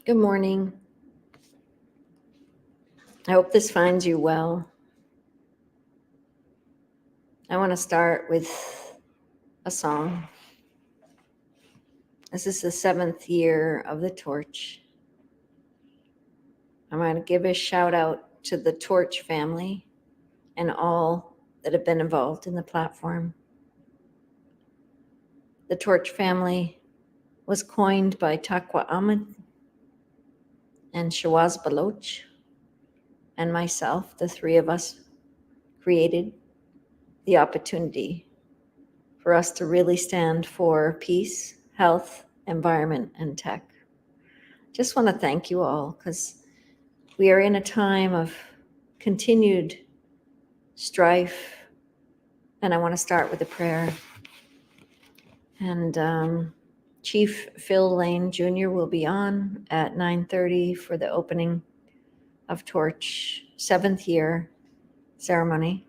Good morning. I hope this finds you well. I want to start with a song. This is the 7th year of the Torch. I'm going to give a shout out to the Torch family and all that have been involved in the platform. The Torch family was coined by Taqwa Ahmed and Shawaz Baloch and myself. The three of us created the opportunity for us to really stand for peace, health, environment, and tech. Just want to thank you all because we are in a time of continued strife, and I want to start with a prayer. And Chief Phil Lane Jr. will be on at 9:30 for the opening of Torch 7th year ceremony.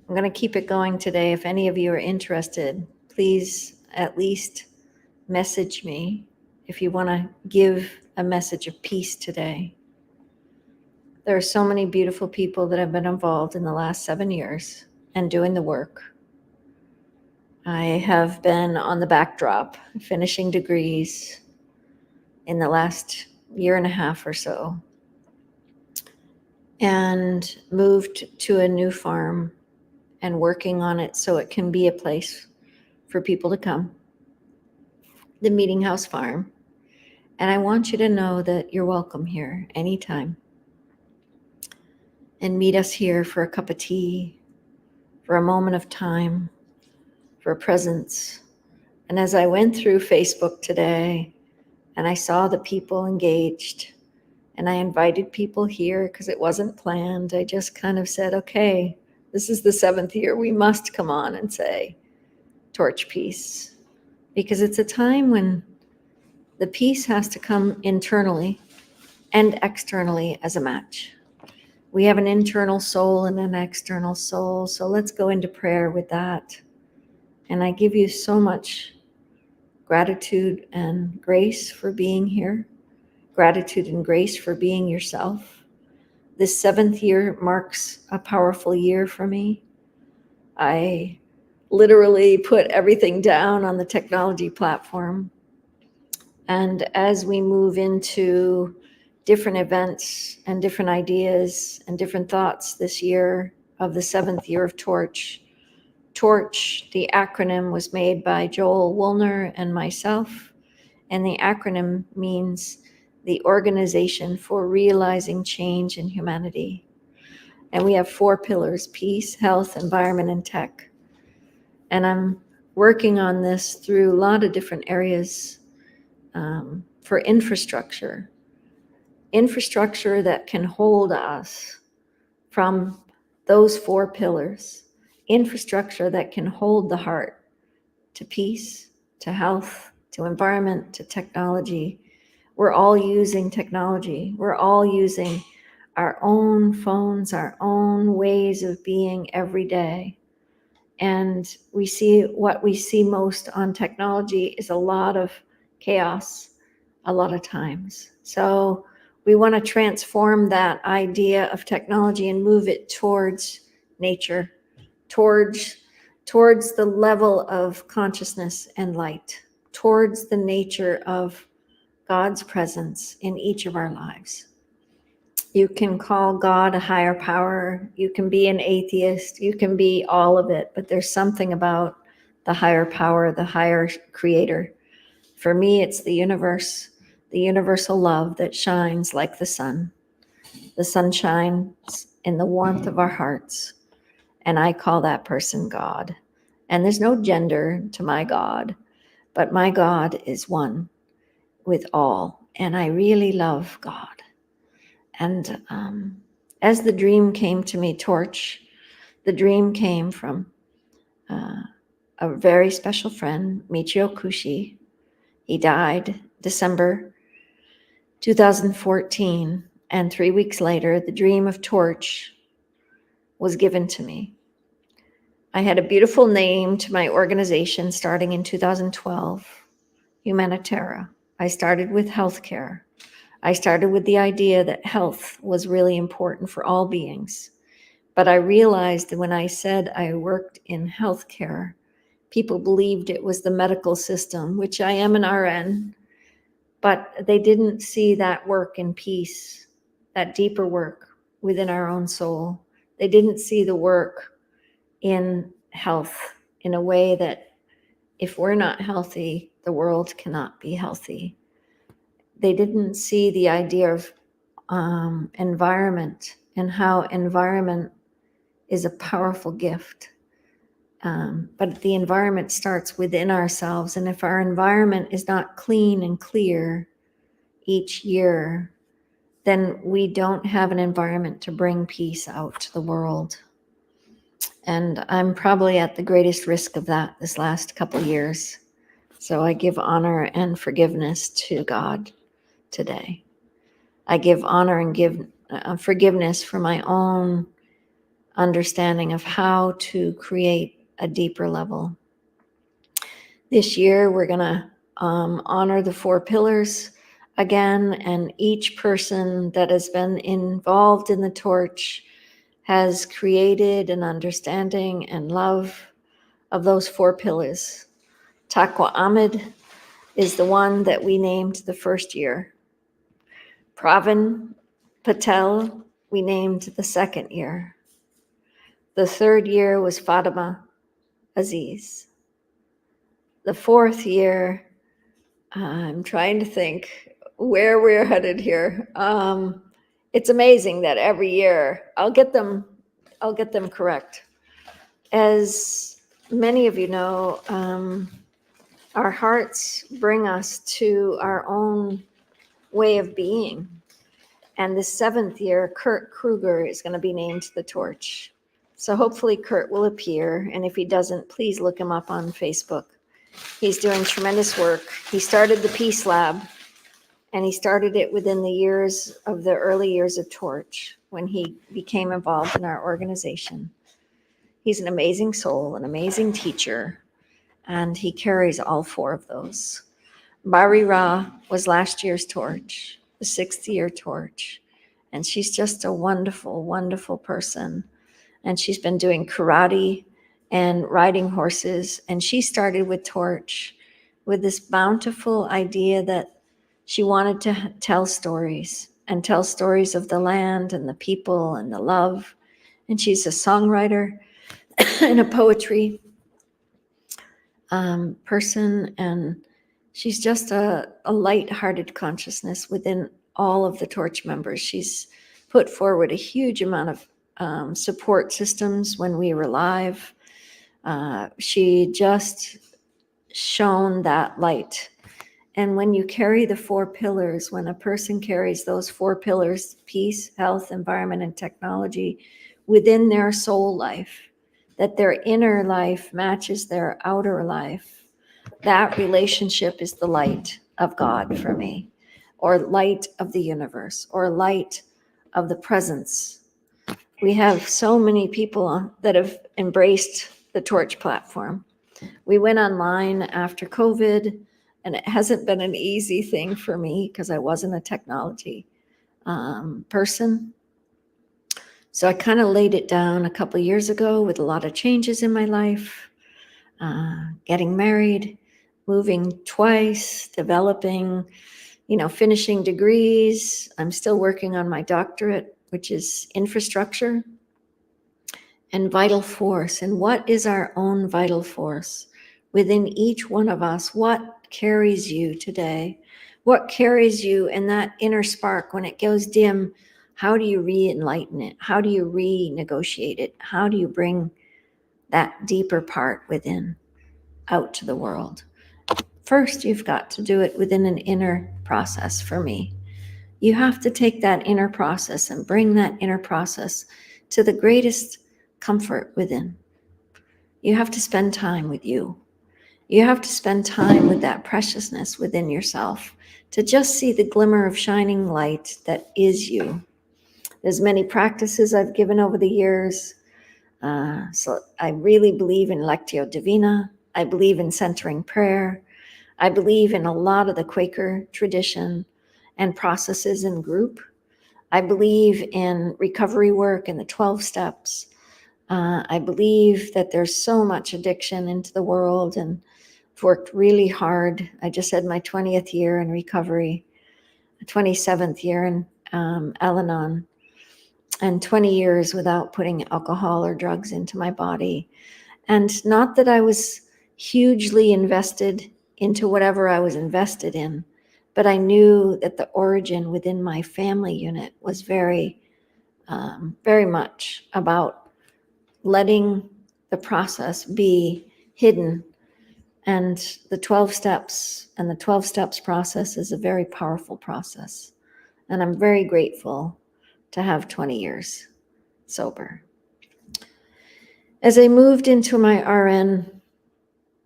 I'm going to keep it going today. If any of you are interested, please at least message me if you want to give a message of peace today. There are so many beautiful people that have been involved in the last 7 years and doing the work. I have been on the backdrop, finishing degrees in the last year and a half or so, and moved to a new farm and working on it so it can be a place for people to come, the Meeting House Farm. And I want you to know that you're welcome here anytime. And meet us here for a cup of tea, for a moment of time, for a presence. And as I went through Facebook today and I saw the people engaged and I invited people here because it wasn't planned, I just kind of said, okay, this is the 7th year. We must come on and say, Torch peace. Because it's a time when the peace has to come internally and externally as a match. We have an internal soul and an external soul. So let's go into prayer with that. And I give you so much gratitude and grace for being here. Gratitude and grace for being yourself. This 7th year marks a powerful year for me. I literally put everything down on the technology platform. And as we move into different events and different ideas and different thoughts this year of the 7th year of Torch, Torch, the acronym was made by Joel Woolner and myself, and the acronym means the Organization for Realizing Change in Humanity. And we have 4 pillars: peace, health, environment, and tech. And I'm working on this through a lot of different areas for infrastructure that can hold us from those 4 pillars, infrastructure that can hold the heart to peace, to health, to environment, to technology. We're all using technology. We're all using our own phones, our own ways of being every day. And what we see most on technology is a lot of chaos, a lot of times. So we want to transform that idea of technology and move it towards nature, towards the level of consciousness and light, towards the nature of God's presence in each of our lives. You can call God a higher power. You can be an atheist. You can be all of it. But there's something about the higher power, the higher creator. For me, it's the universe, the universal love that shines like the sun. The sun shines in the warmth of our hearts. And I call that person God. And there's no gender to my God, but my God is one with all. And I really love God. And as the dream came to me, Torch, the dream came from a very special friend, Michio Kushi. He died December 2014. And 3 weeks later, the dream of Torch was given to me. I had a beautiful name to my organization starting in 2012, Humanitera. I started with healthcare. I started with the idea that health was really important for all beings. But I realized that when I said I worked in healthcare, people believed it was the medical system, which I am an RN, but they didn't see that work in peace, that deeper work within our own soul. They didn't see the work in health in a way that if we're not healthy, the world cannot be healthy. They didn't see the idea of environment and how environment is a powerful gift. But the environment starts within ourselves. And if our environment is not clean and clear each year, then we don't have an environment to bring peace out to the world. And I'm probably at the greatest risk of that this last couple years. So I give honor and forgiveness to God today. I give honor and give forgiveness for my own understanding of how to create a deeper level. This year, we're going to honor the 4 pillars again, and each person that has been involved in the torch has created an understanding and love of those 4 pillars. Taqwa Ahmed is the one that we named the first year. Pravin Patel, we named the second year. The third year was Fatima Aziz. The fourth year, I'm trying to think where we're headed here. It's amazing that every year I'll get them correct. As many of you know, our hearts bring us to our own way of being. And the 7th year, Kurt Kruger is going to be named the torch. So hopefully Kurt will appear. And if he doesn't, please look him up on Facebook. He's doing tremendous work. He started the Peace Lab, and he started it within the early years of Torch when he became involved in our organization. He's an amazing soul, an amazing teacher, and he carries all 4 of those. Bari Ra was last year's Torch, the 6th year Torch, and she's just a wonderful, wonderful person. And she's been doing karate and riding horses. And she started with Torch with this bountiful idea that she wanted to tell stories of the land and the people and the love. And she's a songwriter and a poetry person. And she's just a light-hearted consciousness within all of the Torch members. She's put forward a huge amount of support systems when we were live. She just shone that light. And when you carry the 4 pillars, when a person carries those 4 pillars, peace, health, environment, and technology, within their soul life, that their inner life matches their outer life, that relationship is the light of God for me, or light of the universe, or light of the presence. We have so many people that have embraced the Torch platform. We went online after COVID, and it hasn't been an easy thing for me because I wasn't a technology person. So I kind of laid it down a couple of years ago with a lot of changes in my life, getting married, moving twice, developing, finishing degrees. I'm still working on my doctorate, which is infrastructure and vital force. And what is our own vital force within each one of us? What carries you today? What carries you in that inner spark when it goes dim? How do you re-enlighten it? How do you renegotiate it? How do you bring that deeper part within out to the world? First, you've got to do it within an inner process for me. You have to take that inner process and bring that inner process to the greatest comfort within. You have to spend time with you. You have to spend time with that preciousness within yourself to just see the glimmer of shining light that is you. There's many practices I've given over the years. So I really believe in Lectio Divina. I believe in centering prayer. I believe in a lot of the Quaker tradition and processes in group. I believe in recovery work and the 12 steps. I believe that there's so much addiction into the world, and I've worked really hard. I just had my 20th year in recovery, 27th year in Al-Anon, and 20 years without putting alcohol or drugs into my body. And not that I was hugely invested into whatever I was invested in, but I knew that the origin within my family unit was very much about letting the process be hidden. And the 12 steps and the 12 steps process is a very powerful process. And I'm very grateful to have 20 years sober. As I moved into my RN,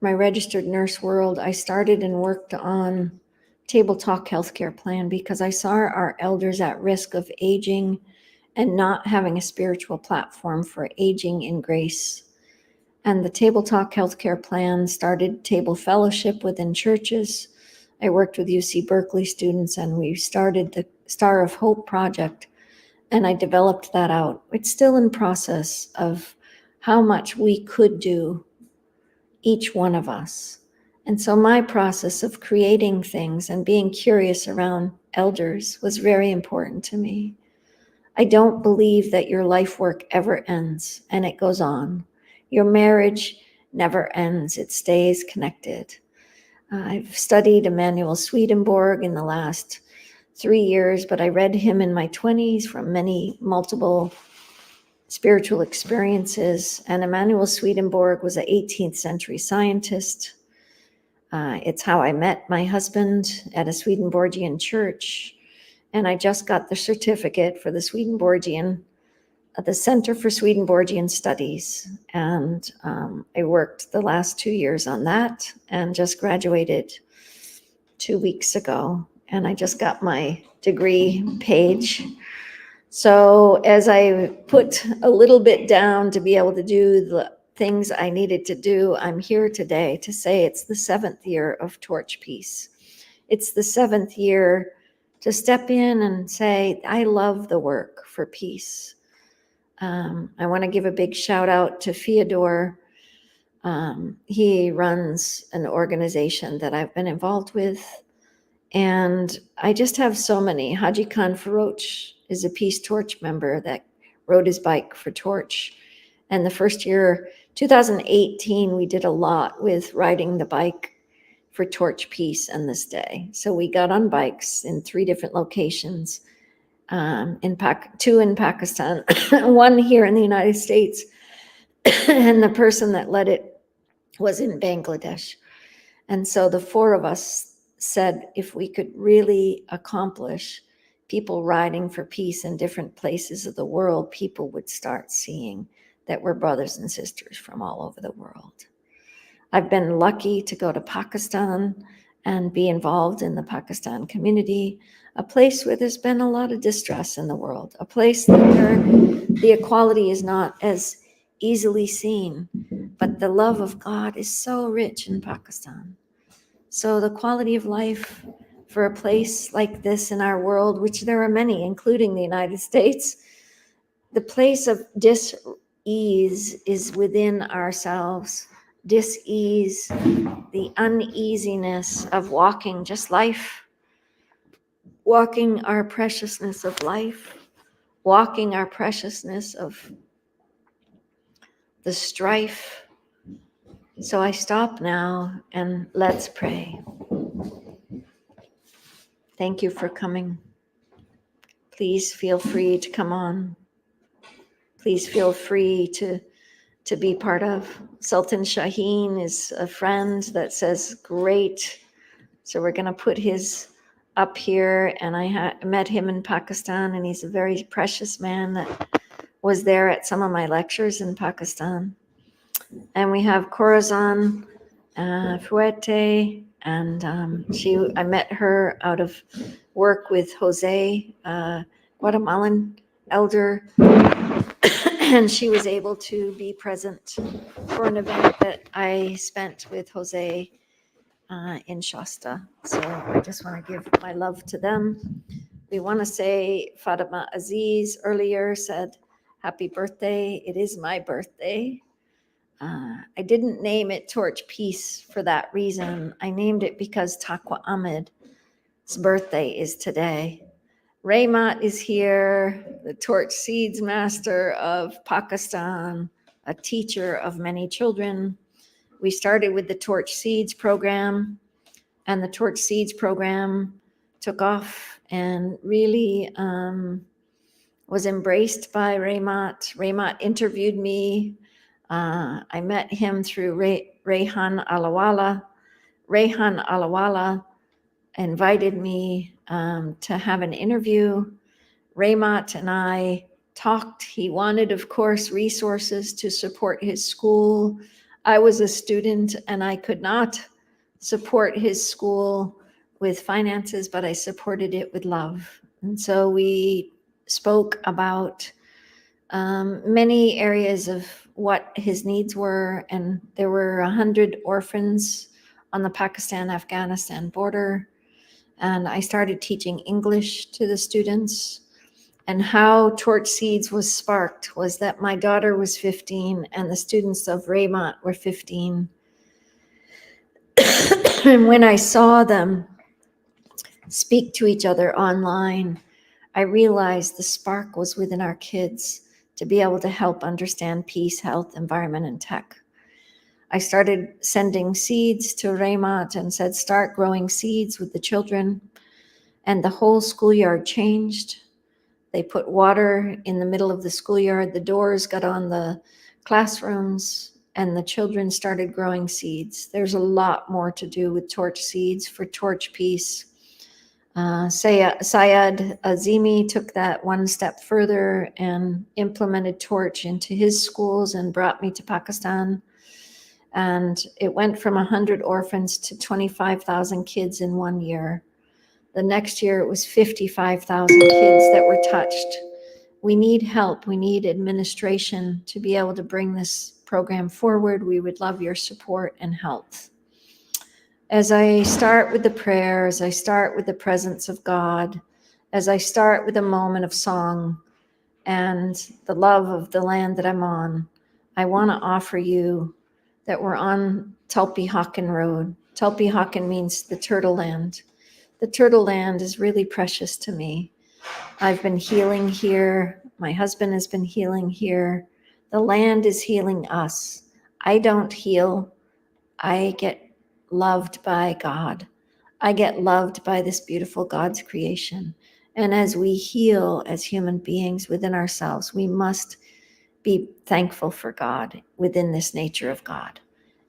my registered nurse world, I started and worked on Table Talk Healthcare Plan because I saw our elders at risk of aging and not having a spiritual platform for aging in grace. And the Table Talk Healthcare Plan started Table Fellowship within churches. I worked with UC Berkeley students, and we started the Star of Hope project, and I developed that out. It's still in process of how much we could do, each one of us. And so my process of creating things and being curious around elders was very important to me. I don't believe that your life work ever ends and it goes on. Your marriage never ends, it stays connected. I've studied Emanuel Swedenborg in the last 3 years, but I read him in my 20s from multiple spiritual experiences. And Emanuel Swedenborg was an 18th century scientist. It's how I met my husband at a Swedenborgian church. And I just got the certificate for the Swedenborgian, the Center for Swedenborgian Studies. And I worked the last 2 years on that and just graduated 2 weeks ago. And I just got my degree page. So as I put a little bit down to be able to do the things I needed to do, I'm here today to say it's the 7th year of Torch Peace. It's the 7th year to step in and say, I love the work for peace. I want to give a big shout out to Fyodor. He runs an organization that I've been involved with. And I just have so many. Haji Khan Faroch is a Peace Torch member that rode his bike for Torch. And the first year, 2018, we did a lot with riding the bike for Torch Peace and this day. So we got on bikes in 3 different locations, 2 in Pakistan, 1 here in the United States, and the person that led it was in Bangladesh. And so the 4 of us said if we could really accomplish people riding for peace in different places of the world, people would start seeing that we're brothers and sisters from all over the world. I've been lucky to go to Pakistan and be involved in the Pakistan community, a place where there's been a lot of distress in the world, a place where the equality is not as easily seen, but the love of God is so rich in Pakistan. So the quality of life for a place like this in our world, which there are many, including the United States, the place of dis-ease is within ourselves. Dis-ease, the uneasiness of walking just life, walking our preciousness of life, walking our preciousness of the strife. So I stop now and let's pray. Thank you for coming. Please feel free to come on. Please feel free to be part of. Sultan Shaheen is a friend that says, great. So we're going to put his up here. And I met him in Pakistan, and he's a very precious man that was there at some of my lectures in Pakistan. And we have Corazon Fuerte, and I met her out of work with Jose, Guatemalan elder, and she was able to be present for an event that I spent with Jose in Shasta. So I just want to give my love to them. We want to say Fatima Aziz earlier said, happy birthday. It is my birthday. I didn't name it Torch Peace for that reason. I named it because Taqwa Ahmed's birthday is today. Raymat is here, the Torch Seeds master of Pakistan, a teacher of many children. We started with the Torch Seeds program, and the Torch Seeds program took off and really was embraced by Raymat. Raymat interviewed me. I met him through Rayhan Alawala. Rayhan Alawala invited me to have an interview. Raymat and I talked. He wanted, of course, resources to support his school. I was a student and I could not support his school with finances, but I supported it with love. And so we spoke about many areas of what his needs were. And there were 100 orphans on the Pakistan-Afghanistan border. And I started teaching English to the students. And how Torch Seeds was sparked was that my daughter was 15 and the students of Raymat were 15. And when I saw them speak to each other online, I realized the spark was within our kids to be able to help understand peace, health, environment, and tech. I started sending seeds to Raymat and said, start growing seeds with the children. And the whole schoolyard changed. They put water in the middle of the schoolyard. The doors got on the classrooms and the children started growing seeds. There's a lot more to do with Torch Seeds for Torch Peace. Syed Azimi took that one step further and implemented Torch into his schools and brought me to Pakistan. And it went from 100 orphans to 25,000 kids in 1 year. The next year, it was 55,000 kids that were touched. We need help. We need administration to be able to bring this program forward. We would love your support and help. As I start with the prayer, as I start with the presence of God, as I start with a moment of song and the love of the land that I'm on, I want to offer you that we're on Tulpi Hakan Road. Tulpi Hakan means the Turtle Land. The Turtle Land is really precious to me. I've been healing here. My husband has been healing here. The land is healing us. I don't heal. I get loved by God. I get loved by this beautiful God's creation. And as we heal as human beings within ourselves, we must be thankful for God within this nature of God.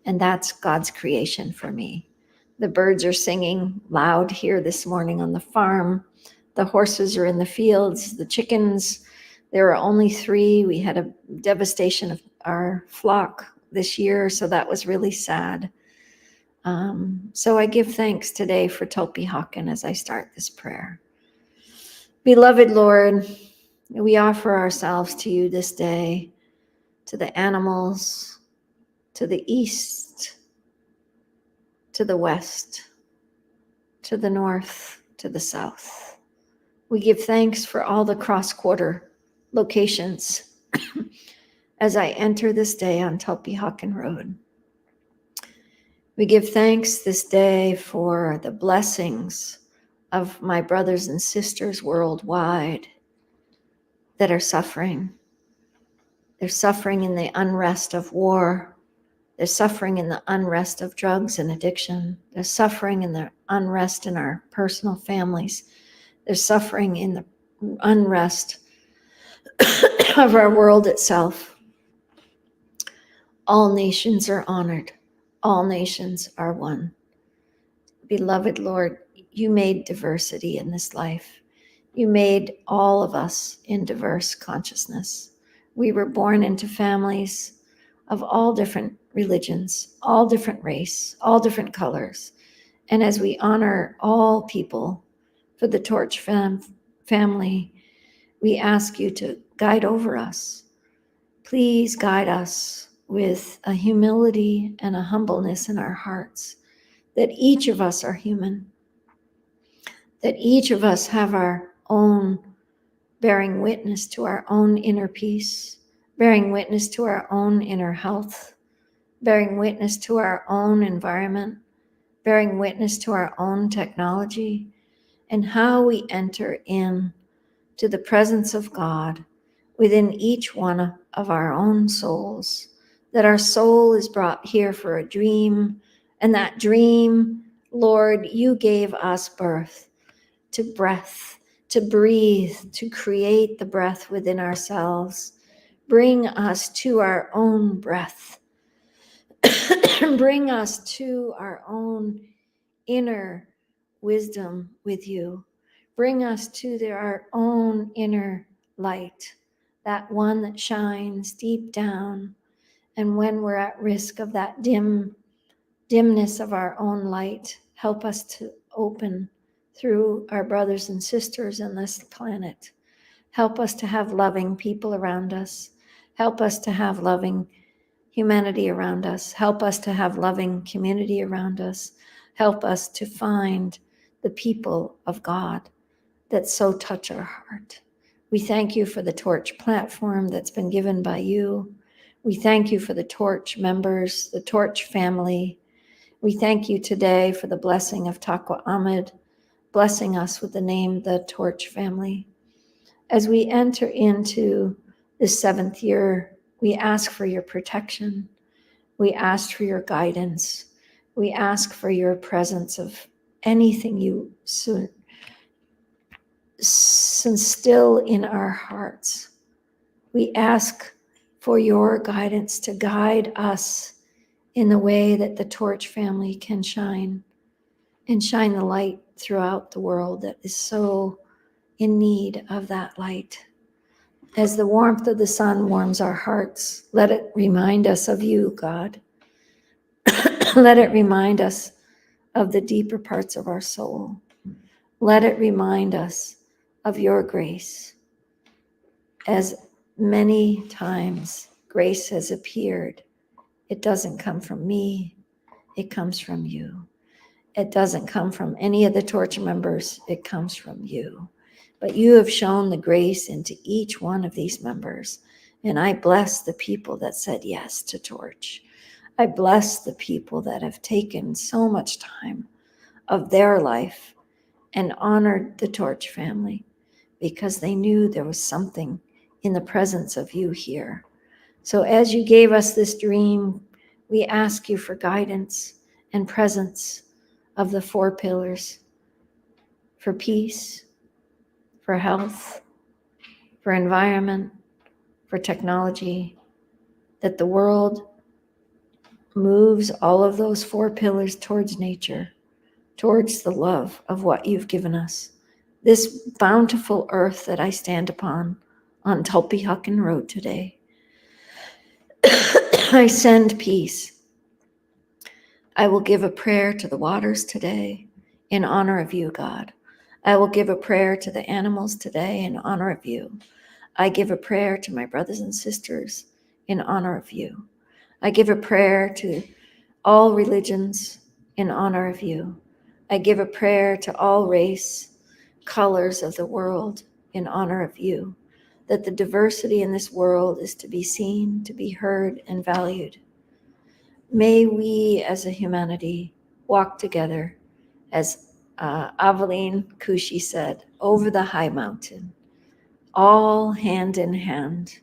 And that's God's creation for me. The birds are singing loud here this morning on the farm. The horses are in the fields, the chickens. There are only 3. We had a devastation of our flock this year, so that was really sad. So I give thanks today for Tulpi Hakan as I start this prayer. Beloved Lord, we offer ourselves to you this day, to the animals, to the east, to the west, to the north, to the south. We give thanks for all the cross-quarter locations as I enter this day on Tulpi Hakan Road. We give thanks this day for the blessings of my brothers and sisters worldwide that are suffering. They're suffering in the unrest of war. They're suffering in the unrest of drugs and addiction. They're suffering in the unrest in our personal families. They're suffering in the unrest of our world itself. All nations are honored. All nations are one. Beloved Lord, you made diversity in this life. You made all of us in diverse consciousness. We were born into families of all different religions, all different race, all different colors. And as we honor all people for the Torch family, we ask you to guide over us. Please guide us with a humility and a humbleness in our hearts that each of us are human, that each of us have our own bearing witness to our own inner peace, bearing witness to our own inner health, bearing witness to our own environment, bearing witness to our own technology, and how we enter in to the presence of God within each one of our own souls, that our soul is brought here for a dream, and that dream, Lord, you gave us birth to breath, to breathe, to create the breath within ourselves. Bring us to our own breath. Bring us to our own inner wisdom with you. Bring us to our own inner light, that one that shines deep down. And when we're at risk of that dimness of our own light, help us to open through our brothers and sisters on this planet. Help us to have loving people around us. Help us to have loving humanity around us. Help us to have loving community around us. Help us to find the people of God that so touch our heart. We thank you for the Torch platform that's been given by you. We thank you for the Torch members, the Torch family. We thank you today for the blessing of Taqwa Ahmed, blessing us with the name the Torch family. As we enter into this 7th year, we ask for your protection. We ask for your guidance. We ask for your presence of anything you instill in our hearts. We ask for your guidance to guide us in the way that the Torch family can shine and shine the light throughout the world that is so in need of that light. As the warmth of the sun warms our hearts, let it remind us of you, God. Let it remind us of the deeper parts of our soul. Let it remind us of your grace. As many times grace has appeared, it doesn't come from me, it comes from you. It doesn't come from any of the Torch members, it comes from you. But you have shown the grace into each one of these members. And I bless the people that said yes to Torch. I bless the people that have taken so much time of their life and honored the Torch family because they knew there was something in the presence of you here. So as you gave us this dream, we ask you for guidance and presence of the 4 pillars, for peace, for health, for environment, for technology, that the world moves all of those 4 pillars towards nature, towards the love of what you've given us. This bountiful earth that I stand upon on Tulpehucken Road today, I send peace. I will give a prayer to the waters today in honor of you, God. I will give a prayer to the animals today in honor of you. I give a prayer to my brothers and sisters in honor of you. I give a prayer to all religions in honor of you. I give a prayer to all race, colors of the world in honor of you, that the diversity in this world is to be seen, to be heard, and valued. May we as a humanity walk together, as Aveline Kushi said, over the high mountain, all hand in hand,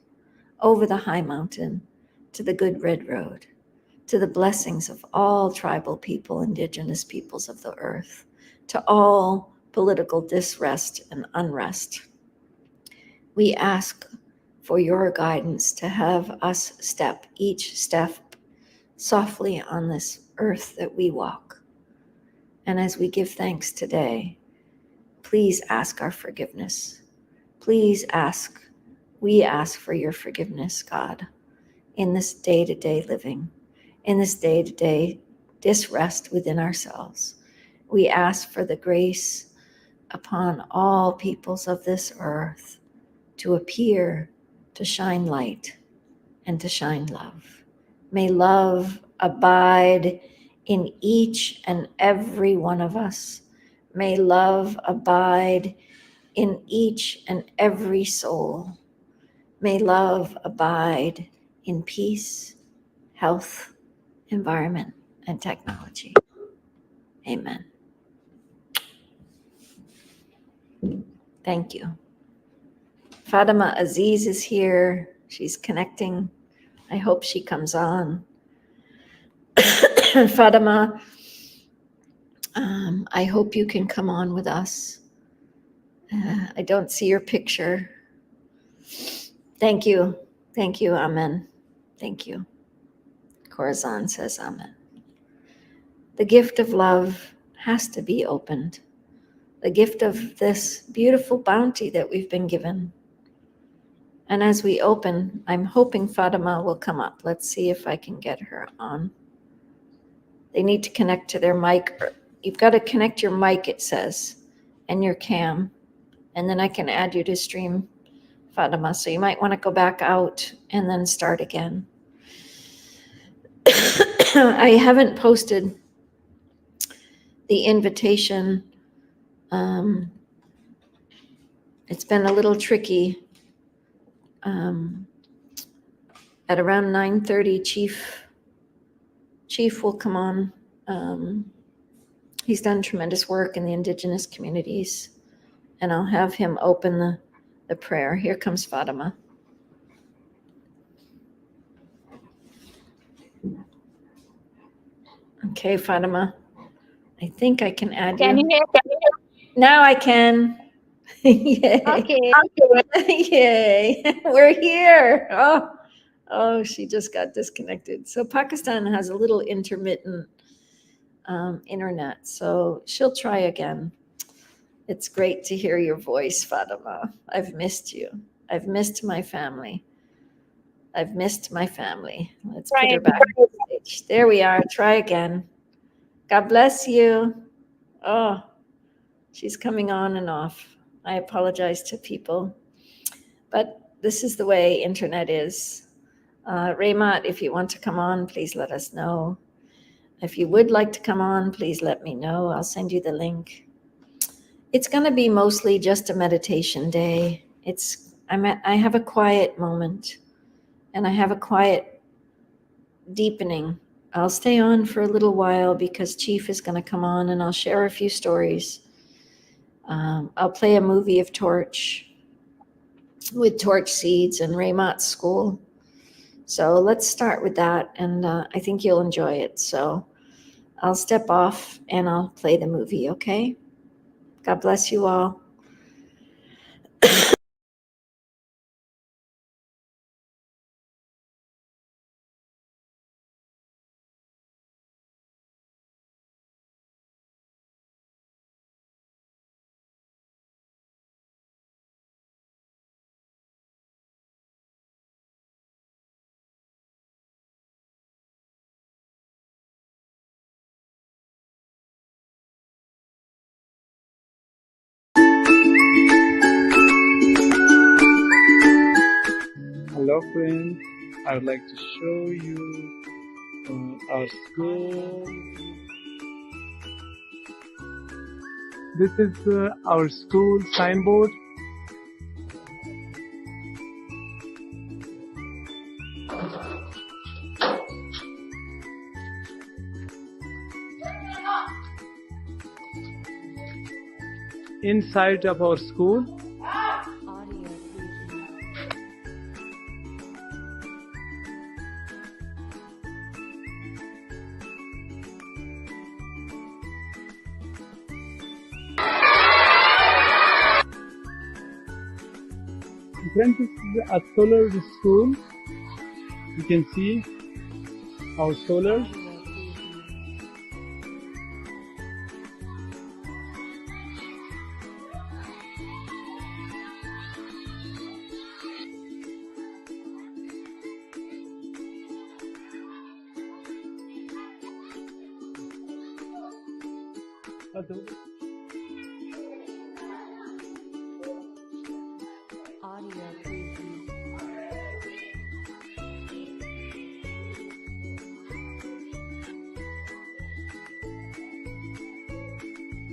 over the high mountain to the good red road, to the blessings of all tribal people, indigenous peoples of the earth, to all political disrest and unrest. We ask for your guidance to have us step each step softly on this earth that we walk. And as we give thanks today, please ask our forgiveness. Please ask, we ask for your forgiveness, God, in this day-to-day living, in this day-to-day disrest within ourselves. We ask for the grace upon all peoples of this earth to appear, to shine light, and to shine love. May love abide in each and every one of us. May love abide in each and every soul. May love abide in peace, health, environment, and technology. Amen. Thank you. Fatima Aziz is here. She's connecting. I hope she comes on. Fatima, I hope you can come on with us. I don't see your picture. Thank you. Thank you. Amen. Thank you. Corazon says amen. The gift of love has to be opened. The gift of this beautiful bounty that we've been given. And as we open, I'm hoping Fatima will come up. Let's see if I can get her on. They need to connect to their mic. You've got to connect your mic, it says, and your cam. And then I can add you to stream, Fatima. So you might want to go back out and then start again. I haven't posted the invitation. It's been a little tricky. At around 9:30, Chief will come on. He's done tremendous work in the Indigenous communities, and I'll have him open the prayer. Here comes Fatima. Okay, Fatima. I think I can add Can you. you hear? Now I can. Yay. Okay. Yay. We're here. Oh, she just got disconnected. So Pakistan has a little intermittent internet, so she'll try again. It's great to hear your voice, Fatima. I've missed you. I've missed my family. Let's put her back on stage. There we are. Try again. God bless you. Oh, she's coming on and off. I apologize to people, but this is the way internet is. Raymat, if you want to come on, please let us know. If you would like to come on, please let me know. I'll send you the link. It's going to be mostly just a meditation day. I have a quiet moment, and I have a quiet deepening. I'll stay on for a little while because Chief is going to come on, and I'll share a few stories. I'll play a movie of Torch with Torch Seeds and Raymat's school. So let's start with that, and I think you'll enjoy it. So I'll step off and I'll play the movie, okay? God bless you all. Hello friends, I would like to show you our school. This is our school signboard. Inside of our school, friends, this is a solar school. You can see our solar.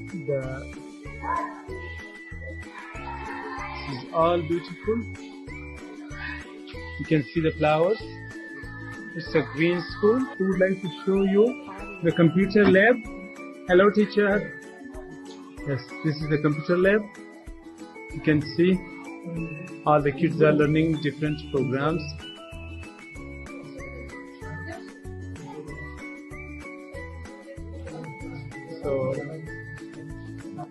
This is all beautiful. You can see the flowers. It's a green school. We would like to show you the computer lab. Hello, teacher. Yes, this is the computer lab. You can see all the kids are learning different programs. So,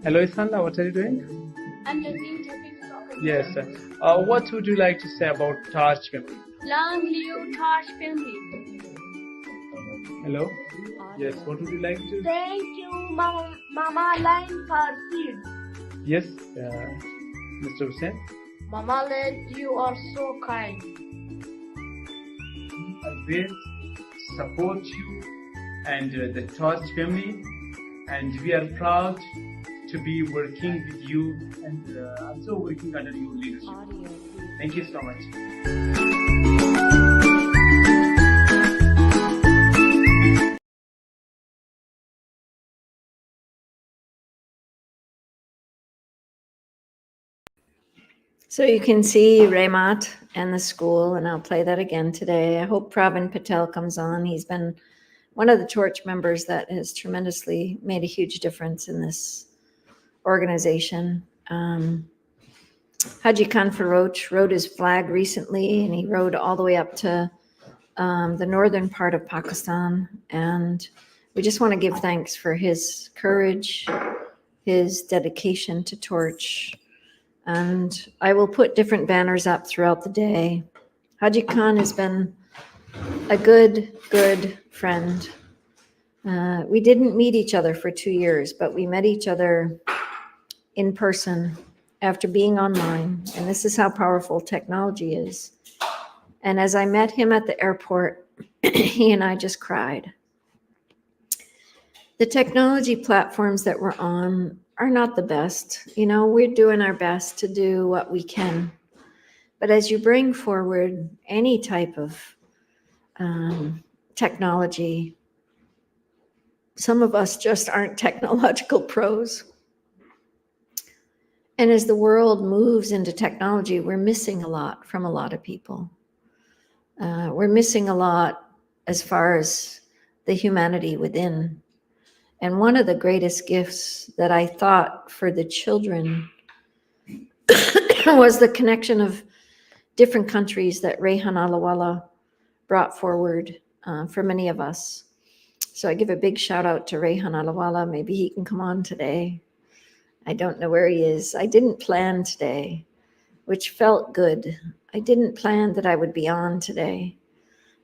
hello, Isanda, what are you doing? I'm learning Turkish soccer. Yes. What would you like to say about Taj family? Long live Taj family. Hello? Yes, what would you like to? Thank you, Mama Line for seed. Yes, Mr. Hussain. Mama Line, you are so kind. Always support you and the Taj family, and we are proud to be working with you and also working under your leadership. Thank you so much. So you can see Raymat and the school, and I'll play that again today. I hope Pravin Patel comes on. He's been one of the Torch members that has tremendously made a huge difference in this organization. Haji Khan Faroch rode his flag recently, and he rode all the way up to the northern part of Pakistan. And we just want to give thanks for his courage, his dedication to Torch. And I will put different banners up throughout the day. Haji Khan has been a good friend. We didn't meet each other for 2 years, but we met each other in person after being online. And this is how powerful technology is. And as I met him at the airport, he and I just cried. The technology platforms that we're on are not the best. You know, we're doing our best to do what we can. But as you bring forward any type of technology, some of us just aren't technological pros. And as the world moves into technology, we're missing a lot from a lot of people. We're missing a lot as far as the humanity within. And one of the greatest gifts that I thought for the children was the connection of different countries that Rehan Alawala brought forward for many of us. So I give a big shout out to Rehan Alawala. Maybe he can come on today. I don't know where he is. I didn't plan today, which felt good. I didn't plan that I would be on today.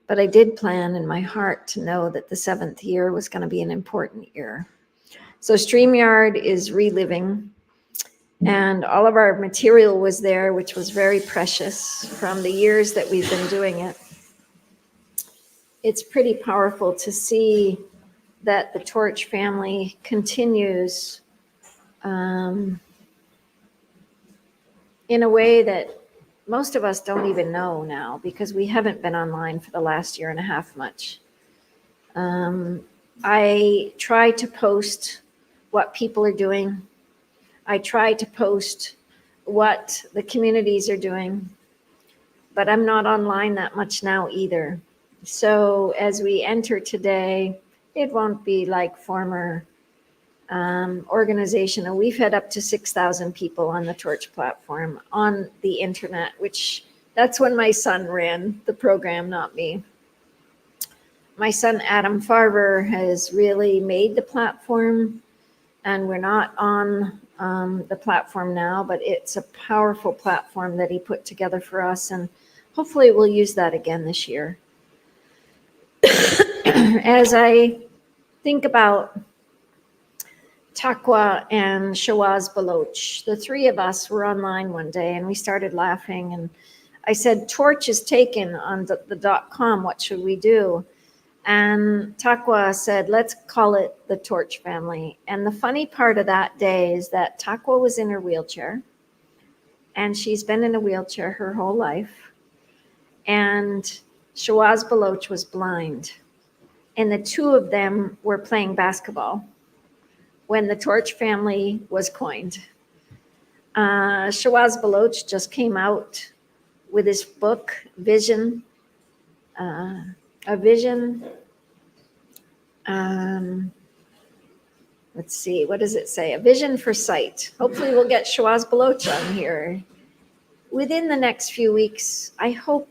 But I did plan in my heart to know that the 7th year was going to be an important year. So StreamYard is reliving, and all of our material was there, which was very precious from the years that we've been doing it. It's pretty powerful to see that the Torch family continues in a way that most of us don't even know now, because we haven't been online for the last year and a half much. I try to post what people are doing. I try to post what the communities are doing, but I'm not online that much now either. So as we enter today, it won't be like former organization. And we've had up to 6,000 people on the Torch platform on the internet, which that's when my son ran the program, not me. My son, Adam Farver, has really made the platform, and we're not on the platform now, but it's a powerful platform that he put together for us. And hopefully we'll use that again this year. As I think about Taqwa and Shawaz Baloch, the three of us were online one day and we started laughing, and I said, Torch is taken on the .com, what should we do? And Taqwa said, let's call it the Torch family. And the funny part of that day is that Taqwa was in her wheelchair, and she's been in a wheelchair her whole life. And Shawaz Baloch was blind. And the two of them were playing basketball when the Torch family was coined. Shawaz Baloch just came out with his book, Vision, a vision. Let's see, what does it say? A vision for sight. Hopefully we'll get Shawaz Baloch on here. Within the next few weeks, I hope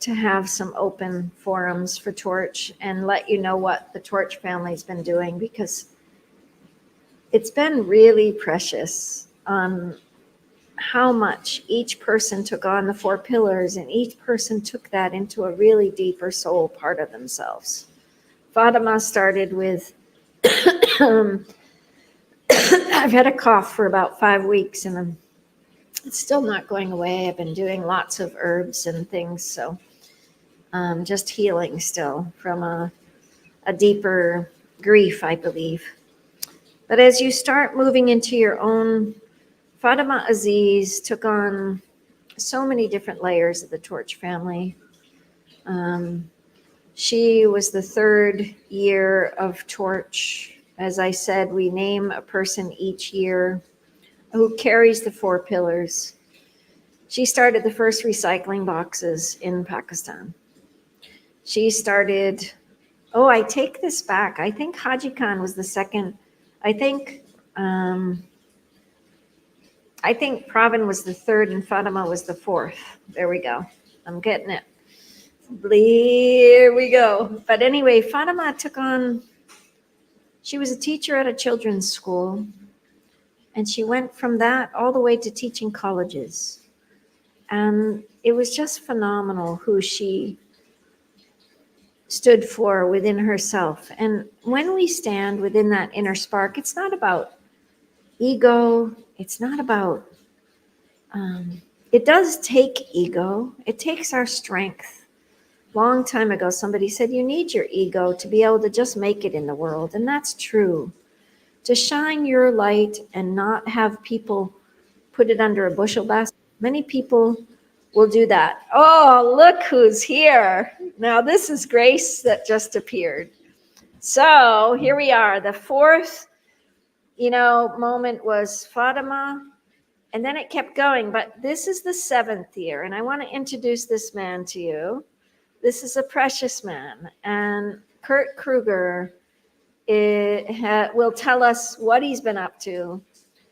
to have some open forums for Torch and let you know what the Torch family's been doing, because it's been really precious on how much each person took on the 4 pillars, and each person took that into a really deeper soul part of themselves. Fatima started with, I've had a cough for about 5 weeks and it's still not going away. I've been doing lots of herbs and things, so just healing still from a deeper grief, I believe. But as you start moving into your own, Fatima Aziz took on so many different layers of the Torch family. She was the 3rd year of Torch. As I said, we name a person each year who carries the 4 pillars. She started the first recycling boxes in Pakistan. She started, I take this back. I think Haji Khan was the second. I think Pravin was the 3rd and Fatima was the 4th. There we go. I'm getting it. Here we go. But anyway, Fatima took on, she was a teacher at a children's school, and she went from that all the way to teaching colleges. And it was just phenomenal who she stood for within herself. And when we stand within that inner spark, it's not about ego. It's not about, it does take ego. It takes our strength. Long time ago, somebody said, you need your ego to be able to just make it in the world. And that's true. To shine your light and not have people put it under a bushel basket. Many people will do that. Oh, look who's here. Now, this is Grace that just appeared. So here we are. The 4th, moment was Fatima, and then it kept going. But this is the 7th year, and I want to introduce this man to you. This is a precious man, and Kurt Kruger will tell us what he's been up to.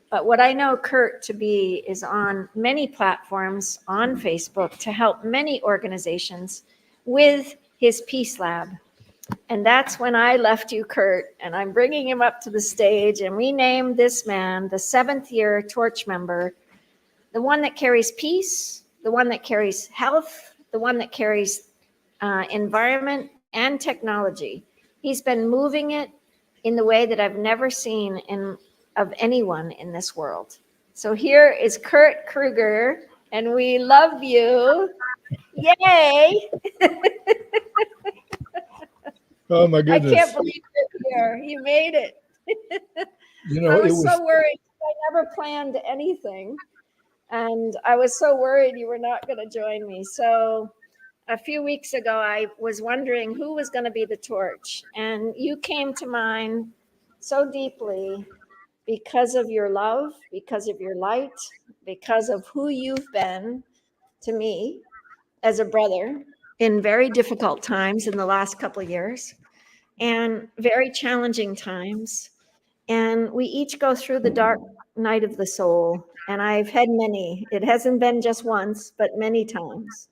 But what I know Kurt to be is on many platforms on Facebook to help many organizations with his Peace Lab. And that's when I left you, Kurt, and I'm bringing him up to the stage, and we named this man the 7th year Torch member, the one that carries peace, the one that carries health, the one that carries environment and technology. He's been moving it in the way that I've never seen of anyone in this world. So here is Kurt Kruger, and we love you. Yay! Oh my goodness! I can't believe you're here. You made it. I was so worried. I never planned anything, and I was so worried you were not going to join me. So a few weeks ago, I was wondering who was going to be the Torch, and you came to mind so deeply because of your love, because of your light, because of who you've been to me as a brother in very difficult times in the last couple of years and very challenging times. And we each go through the dark night of the soul, and I've had many. It hasn't been just once, but many times.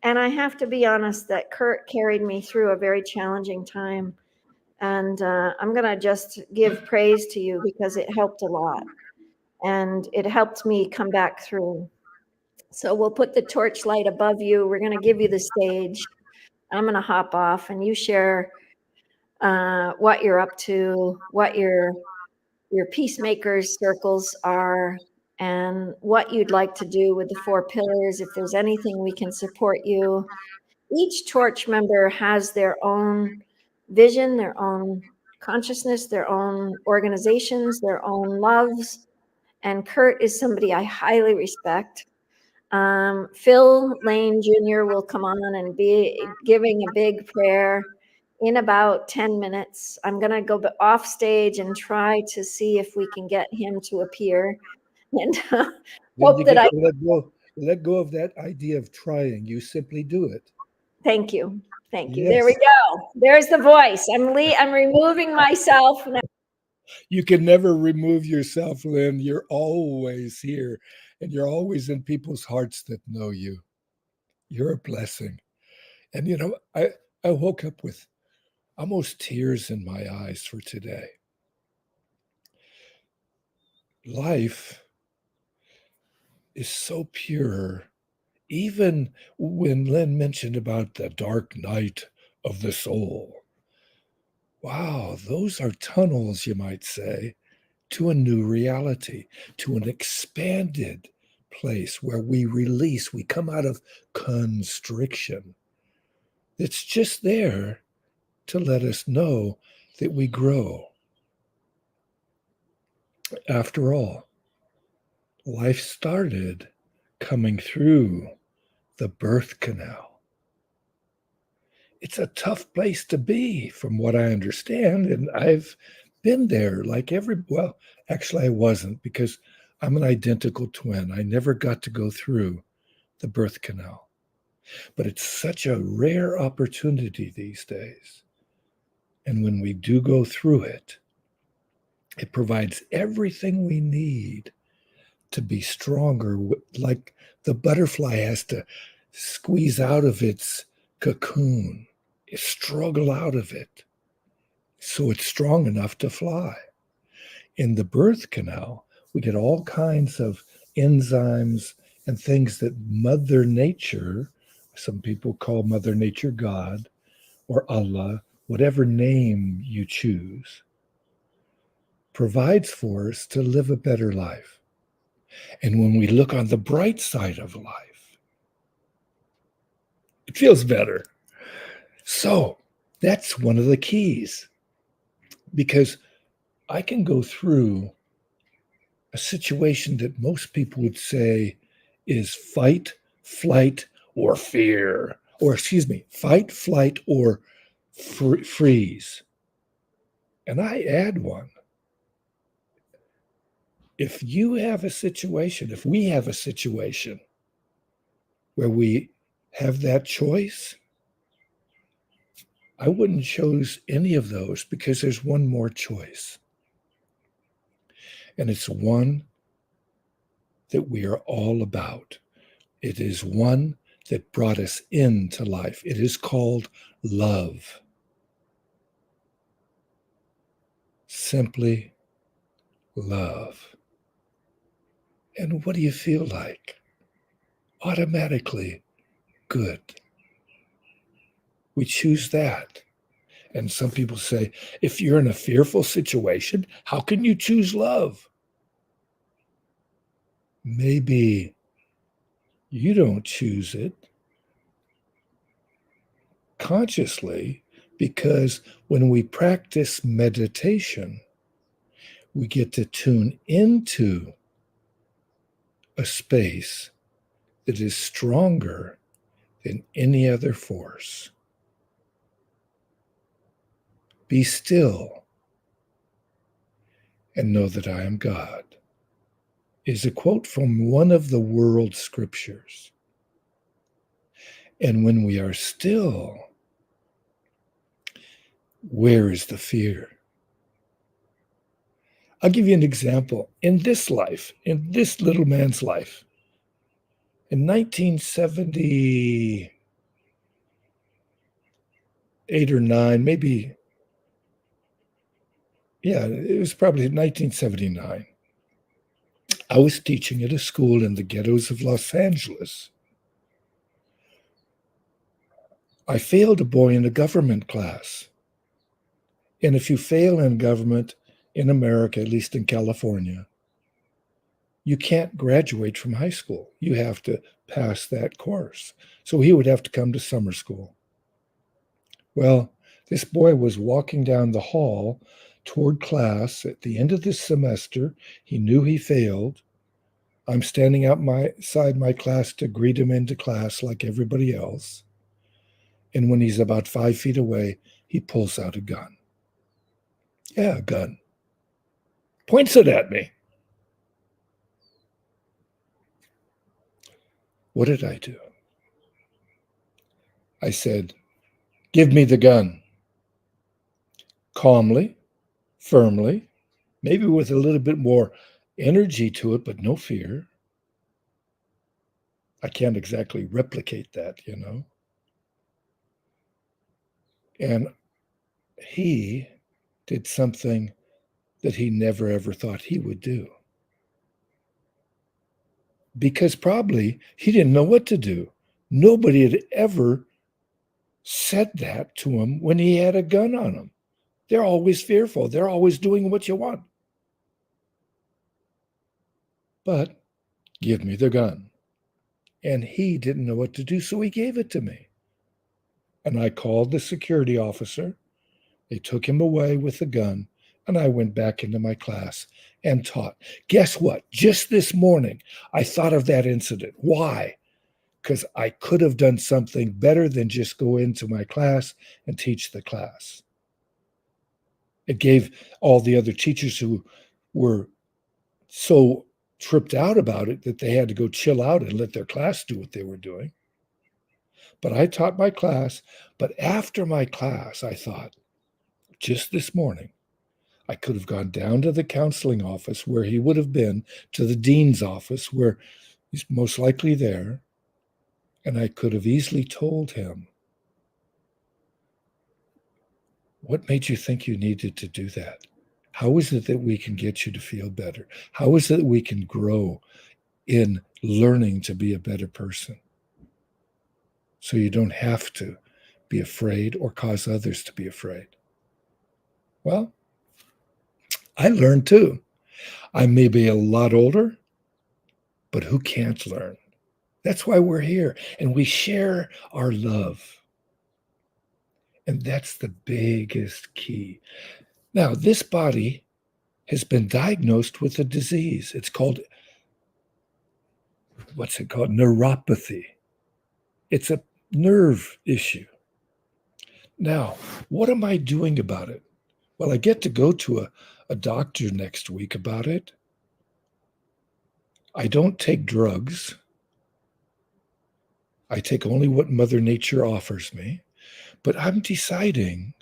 And I have to be honest that Kurt carried me through a very challenging time. And I'm going to just give praise to you because it helped a lot. And it helped me come back through. So we'll put the torch light above you. We're going to give you the stage. I'm going to hop off and you share what you're up to, what your peacemakers circles are, and what you'd like to do with the 4 pillars. If there's anything we can support you. Each Torch member has their own vision, their own consciousness, their own organizations, their own loves. And Kurt is somebody I highly respect. Phil Lane Jr. will come on and be giving a big prayer in about 10 minutes. I'm going to go off stage and try to see if we can get him to appear, and Then hope you that get I. to let go of that idea of trying. You simply do it. Thank you. Thank you. Yes. There we go. There's the voice. I'm removing myself now. You can never remove yourself, Lynn. You're always here, and you're always in people's hearts that know you. You're a blessing. And you know, I woke up with almost tears in my eyes for today. Life is so pure. Even when Lynn mentioned about the dark night of the soul, wow, those are tunnels, you might say, to a new reality, to an expanded place where we release, we come out of constriction. It's just there to let us know that we grow. After all, life started coming through the birth canal. It's a tough place to be, from what I understand, and I've been there like well, actually I wasn't, because I'm an identical twin. I never got to go through the birth canal. But it's such a rare opportunity these days. And when we do go through it, it provides everything we need to be stronger, like the butterfly has to squeeze out of its cocoon, struggle out of it, so it's strong enough to fly. In the birth canal, we get all kinds of enzymes and things that Mother Nature, some people call Mother Nature God or Allah, whatever name you choose, provides for us to live a better life. And when we look on the bright side of life, it feels better. So that's one of the keys, because I can go through a situation that most people would say is fight, flight, or fear, or fight, flight, or freeze. And I add one. If we have a situation where we have that choice, I wouldn't choose any of those, because there's one more choice. And it's one that we are all about. It is one that brought us into life. It is called love. Simply love. And what do you feel like? Automatically good. We choose that. And some people say, if you're in a fearful situation, how can you choose love? Maybe you don't choose it consciously, because when we practice meditation, we get to tune into a space that is stronger than any other force. Be still and know that I am God is a quote from one of the world scriptures. And when we are still, where is the fear? I'll give you an example. In this life, in this little man's life, in 1978 or 9, maybe, yeah, it was probably 1979. I was teaching at a school in the ghettos of Los Angeles. I failed a boy in a government class. And if you fail in government in America, at least in California, you can't graduate from high school. You have to pass that course. So he would have to come to summer school. Well, this boy was walking down the hall toward class at the end of the semester. He knew he failed. I'm standing outside my class to greet him into class like everybody else. And when he's about 5 feet away, he pulls out a gun. Yeah, a gun. Points it at me. What did I do? I said, "Give me the gun." Calmly, firmly, maybe with a little bit more energy to it, but no fear. I can't exactly replicate that, you know. And he did something that he never ever thought he would do. Because probably he didn't know what to do. Nobody had ever said that to him when he had a gun on him. They're always fearful. They're always doing what you want. But give me the gun. And he didn't know what to do, so he gave it to me. And I called the security officer. They took him away with the gun, and I went back into my class and taught. Guess what? Just this morning, I thought of that incident. Why? Because I could have done something better than just go into my class and teach the class. It gave all the other teachers who were so tripped out about it that they had to go chill out and let their class do what they were doing. But I taught my class. But after my class, I thought, just this morning, I could have gone down to the counseling office where he would have been, to the dean's office where he's most likely there, and I could have easily told him, what made you think you needed to do that? How is it that we can get you to feel better? How is it that we can grow in learning to be a better person? So you don't have to be afraid or cause others to be afraid. Well, I learned too. I may be a lot older, but who can't learn? That's why we're here, and we share our love. And that's the biggest key. Now, this body has been diagnosed with a disease. It's called, what's it called? Neuropathy. It's a nerve issue. Now, what am I doing about it? Well, I get to go to a doctor next week about it. I don't take drugs. I take only what Mother Nature offers me. But I'm deciding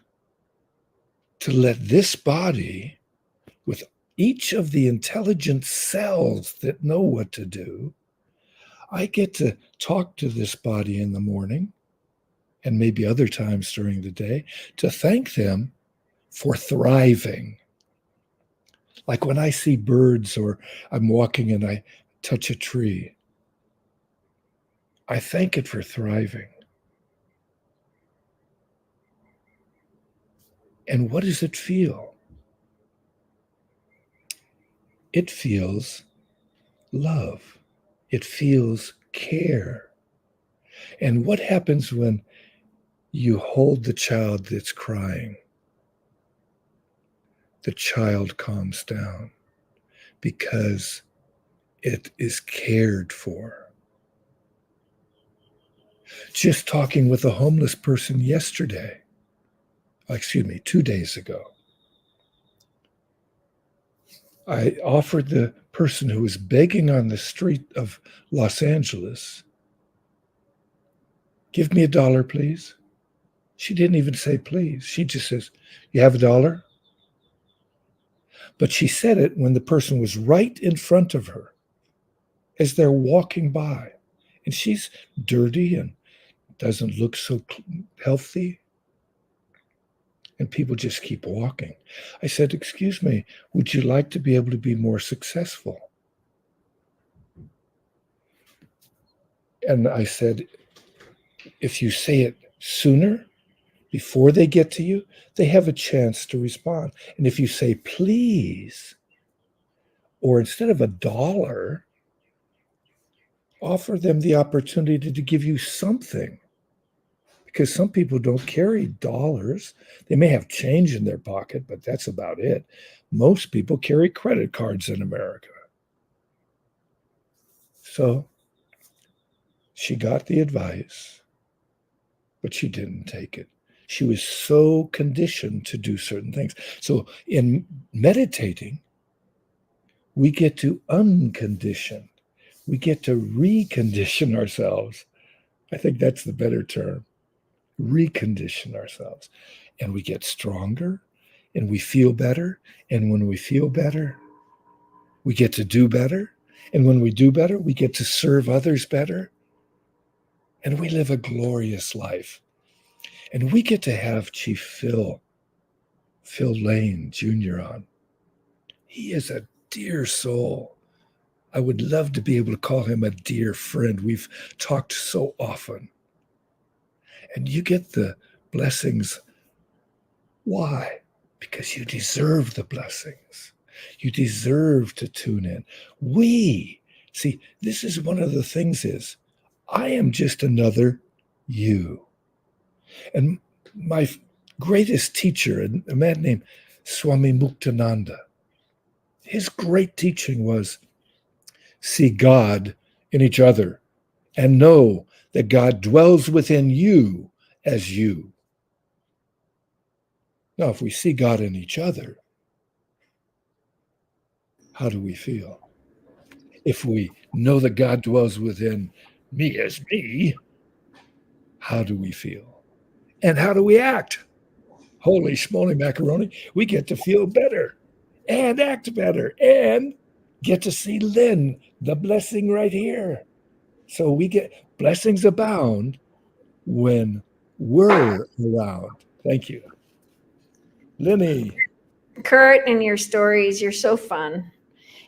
to let this body, with each of the intelligent cells that know what to do, I get to talk to this body in the morning and maybe other times during the day to thank them for thriving. Like when I see birds or I'm walking and I touch a tree, I thank it for thriving. And what does it feel? It feels love. It feels care. And what happens when you hold the child that's crying? The child calms down because it is cared for. Just talking with a homeless person yesterday, 2 days ago, I offered the person who was begging on the street of Los Angeles, "Give me $1, please." She didn't even say please. She just says, "You have $1?" But she said it when the person was right in front of her as they're walking by. And she's dirty and doesn't look so healthy. And people just keep walking. I said, "Excuse me, would you like to be able to be more successful?" And I said, if you say it sooner, before they get to you, they have a chance to respond. And if you say please, or instead of $1, offer them the opportunity to give you something. Because some people don't carry dollars. They may have change in their pocket, but that's about it. Most people carry credit cards in America. So she got the advice, but she didn't take it. She was so conditioned to do certain things. So in meditating, we get to uncondition. We get to recondition ourselves. I think that's the better term. Recondition ourselves. And we get stronger and we feel better. And when we feel better, we get to do better. And when we do better, we get to serve others better. And we live a glorious life. And we get to have Chief Phil Lane Jr. on. He is a dear soul. I would love to be able to call him a dear friend. We've talked so often. And you get the blessings. Why? Because you deserve the blessings. You deserve to tune in. See, this is one of the things is, I am just another you. And my greatest teacher, a man named Swami Muktananda, his great teaching was, see God in each other and know that God dwells within you as you. Now, if we see God in each other, how do we feel? If we know that God dwells within me as me, how do we feel? And how do we act? Holy schmoly macaroni, we get to feel better and act better and get to see Lynn, the blessing right here. So we get blessings abound when we're around. Thank you. Lenny. Kurt, and your stories, you're so fun.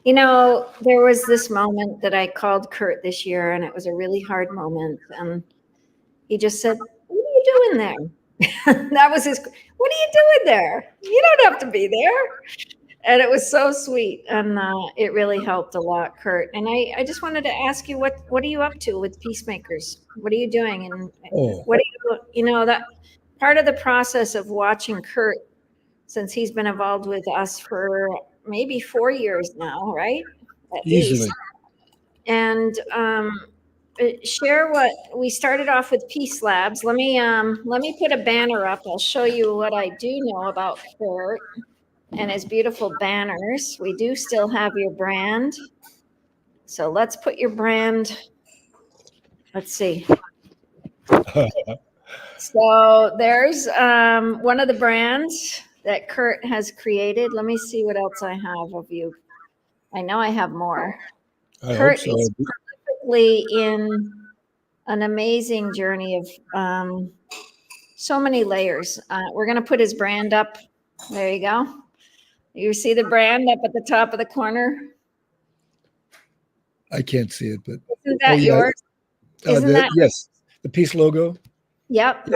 You know, there was this moment that I called Kurt this year, and it was a really hard moment. And he just said, what are you doing there? That was his, what are you doing there? You don't have to be there. And it was so sweet. And it really helped a lot, Kurt. And I just wanted to ask you, what are you up to with Peacemakers? What are you doing? And what do you know, that part of the process of watching Kurt, since he's been involved with us for maybe 4 years now, right? At Easily. least. And share what we started off with Peace Labs. Let me put a banner up. I'll show you what I do know about Kurt and his beautiful banners. We do still have your brand. So let's put your brand. Let's see. So there's one of the brands that Kurt has created. Let me see what else I have of you. I know I have more. Kurt is perfectly in an amazing journey of so many layers. We're going to put his brand up. There you go. You see the brand up at the top of the corner? I can't see it, but isn't that yours? Isn't that yes, the Peace logo. Yep.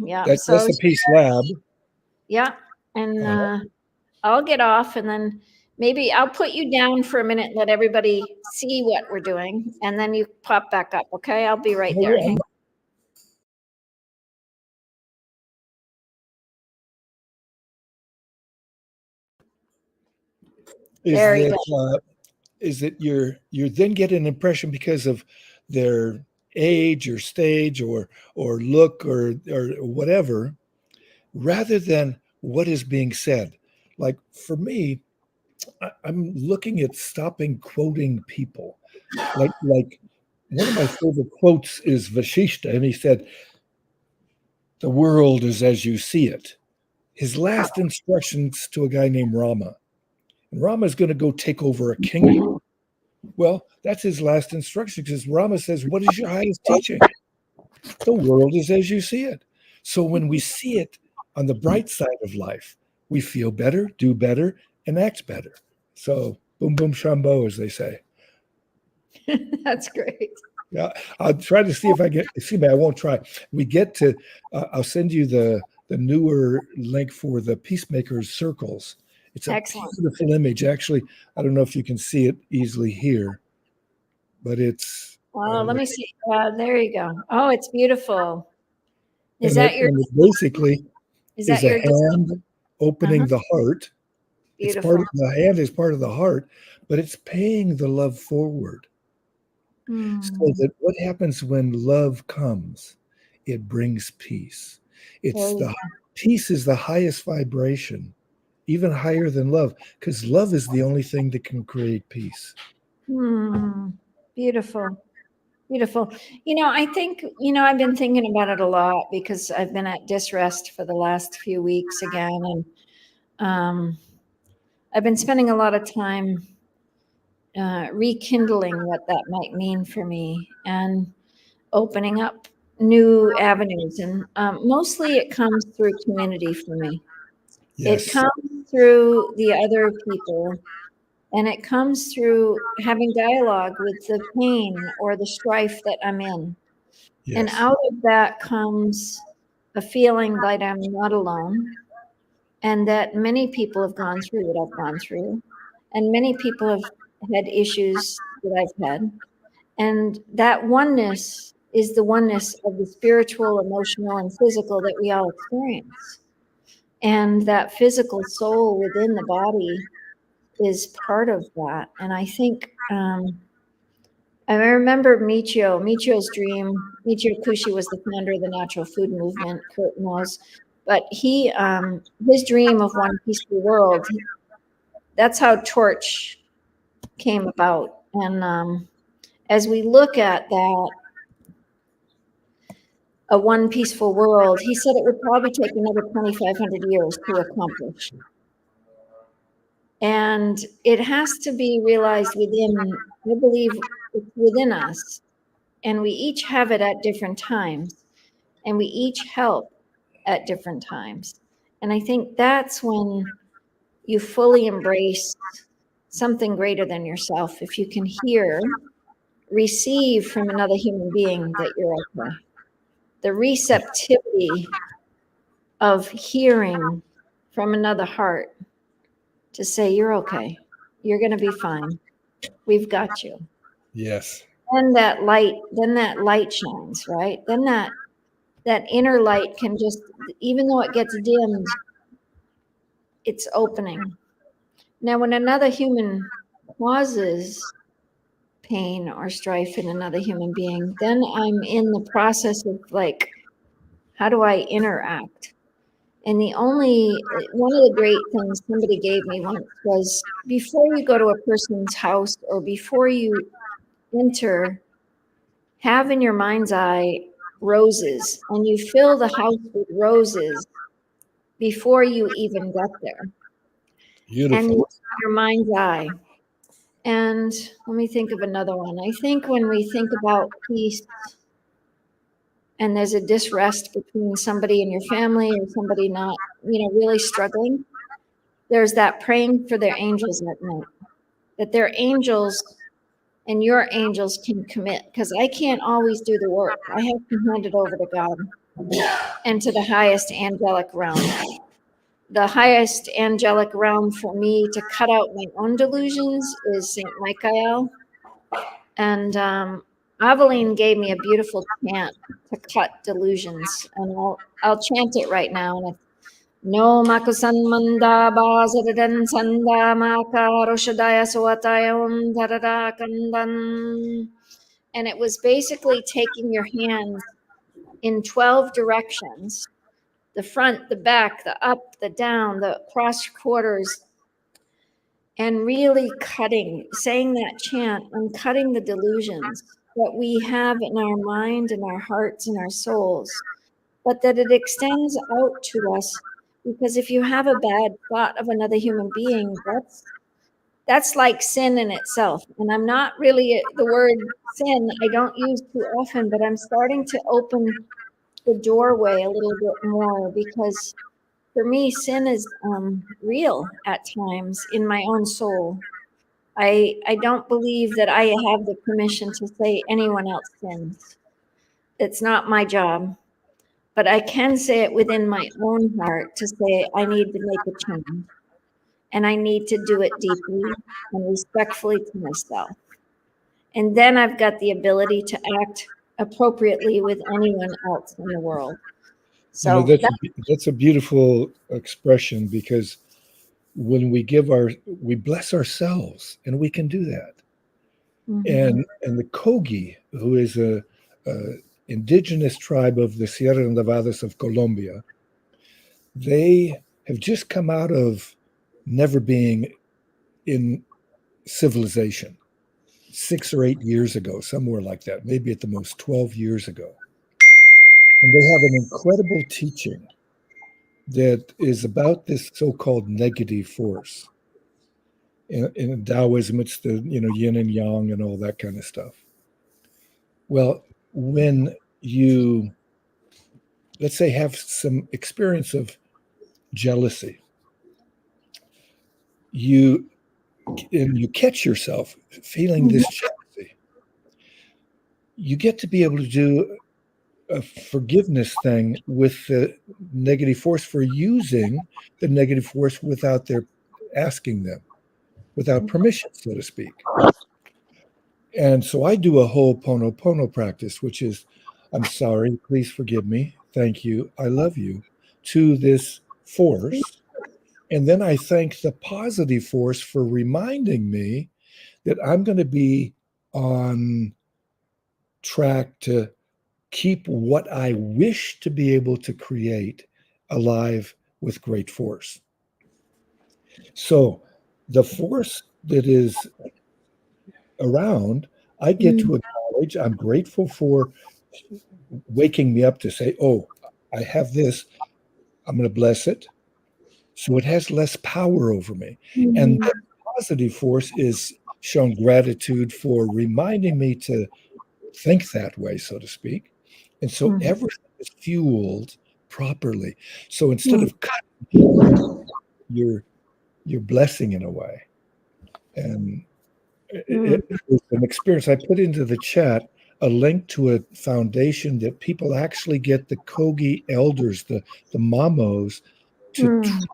Yeah. That's the Peace Lab. Yeah. And I'll get off, and then maybe I'll put you down for a minute and let everybody see what we're doing, and then you pop back up. Okay. I'll be right there. Yeah. Is that you then get an impression because of their age or stage or look or whatever, rather than what is being said. Like for me, I'm looking at stopping quoting people. Like one of my favorite quotes is Vashishta, and he said, "The world is as you see it." His last instructions to a guy named Rama. And Rama is going to go take over a kingdom. Well, that's his last instruction, because Rama says, what is your highest teaching? The world is as you see it. So when we see it on the bright side of life, we feel better, do better, and act better. So boom, boom, shambo, as they say. That's great. Yeah, I'll try to see if I get, excuse me, I won't try. We get to, I'll send you the newer link for the Peacemakers circles. It's a beautiful image. Actually, I don't know if you can see it easily here, but it's. Oh, let me see. There you go. Oh, it's beautiful. Is that your? Basically, is that your hand opening the heart? Beautiful. The hand is part of the heart, but it's paying the love forward. So that what happens when love comes, it brings peace. It's Very the peace is the highest vibration, even higher than love, because love is the only thing that can create peace. Beautiful. Beautiful. I think, I've been thinking about it a lot because I've been at Disrest for the last few weeks again. And I've been spending a lot of time rekindling what that might mean for me and opening up new avenues. And mostly it comes through community for me. It Yes. comes through the other people, and it comes through having dialogue with the pain or the strife that I'm in. And Yes. out of that comes a feeling that I'm not alone, and that many people have gone through what I've gone through, and many people have had issues that I've had. And that oneness is the oneness of the spiritual, emotional, and physical that we all experience. And that physical soul within the body is part of that. And I think I remember Michio's dream. Michio Kushi was the founder of the natural food movement, Kurt knows. But his dream of one peaceful world, that's how Torch came about. And as we look at that, a one peaceful world, he said it would probably take another 2,500 years to accomplish. And it has to be realized within, I believe it's within us. And we each have it at different times. And we each help at different times. And I think that's when you fully embrace something greater than yourself. If you can receive from another human being that you're okay. The receptivity of hearing from another heart to say, you're okay. You're going to be fine. We've got you. Yes. Then that light shines, right? Then that inner light can just, even though it gets dimmed, it's opening. Now, when another human causes pain or strife in another human being, then I'm in the process of like, how do I interact? And one of the great things somebody gave me once was, before you go to a person's house or before you enter, have in your mind's eye roses, and you fill the house with roses before you even get there. Beautiful. And you your mind's eye. And let me think of another one. I think when we think about peace and there's a disrest between somebody in your family or somebody not, really struggling, there's that praying for their angels at night, that their angels and your angels can commit, because I can't always do the work. I have to hand it over to God and to the highest angelic realm. The highest angelic realm for me to cut out my own delusions is Saint Michael. And Aveline gave me a beautiful chant to cut delusions, and I'll chant it right now. And it's No makusan manda bazaradan sanda maka roshadaya suataya darada kandan. And it was basically taking your hands in 12 directions, the front, the back, the up, the down, the cross quarters, and really saying that chant and cutting the delusions that we have in our mind and our hearts and our souls, but that it extends out to us. Because if you have a bad thought of another human being, that's like sin in itself. And I'm not really, the word sin I don't use too often, but I'm starting to open the doorway a little bit more, because for me, sin is real at times in my own soul. I don't believe that I have the permission to say anyone else sins. It's not my job. But I can say it within my own heart to say I need to make a change. And I need to do it deeply and respectfully to myself. And then I've got the ability to act appropriately with anyone else in the world. So that's a beautiful expression, because when we bless ourselves, and we can do that. Mm-hmm. And the Kogi, who is indigenous tribe of the Sierra Nevadas of Colombia. They have just come out of never being in civilization 6 or 8 years ago, somewhere like that, maybe at the most 12 years ago. And they have an incredible teaching that is about this so-called negative force. In Taoism, it's the yin and yang and all that kind of stuff. Well, when you, let's say, have some experience of jealousy, you catch yourself feeling this jealousy, you get to be able to do a forgiveness thing with the negative force for using the negative force without their asking them, without permission, so to speak. And so I do a Ho'oponopono practice, which is, I'm sorry, please forgive me, thank you, I love you, to this force. And then I thank the positive force for reminding me that I'm going to be on track to keep what I wish to be able to create alive with great force. So the force that is around, I get to acknowledge, I'm grateful for waking me up to say, oh, I have this, I'm going to bless it. So it has less power over me. And the positive force is shown gratitude for reminding me to think that way, so to speak. And so everything is fueled properly. So instead of cutting, you're blessing in a way. And it was an experience. I put into the chat a link to a foundation that people actually get the Kogi elders, the mamos, to trust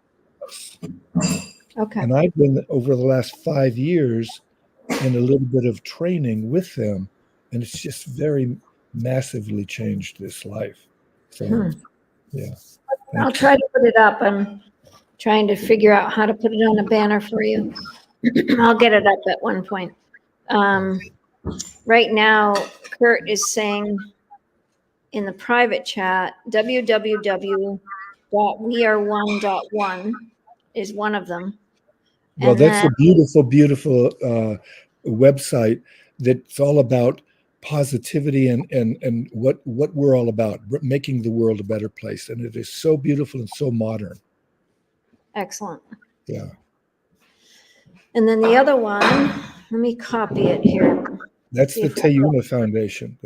us. Okay. And I've been, over the last 5 years, in a little bit of training with them, and it's just very massively changed this life. So, yeah. I'll try to put it up. I'm trying to figure out how to put it on a banner for you. I'll get it up at one point. Right now, Kurt is saying in the private chat, www.weareone.one is one of them. Well, And that's then- a beautiful, beautiful website that's all about positivity and what we're all about, making the world a better place. And it is so beautiful and so modern. Excellent. Yeah. And then the other one, let me copy it here. That's the Tayuna Foundation.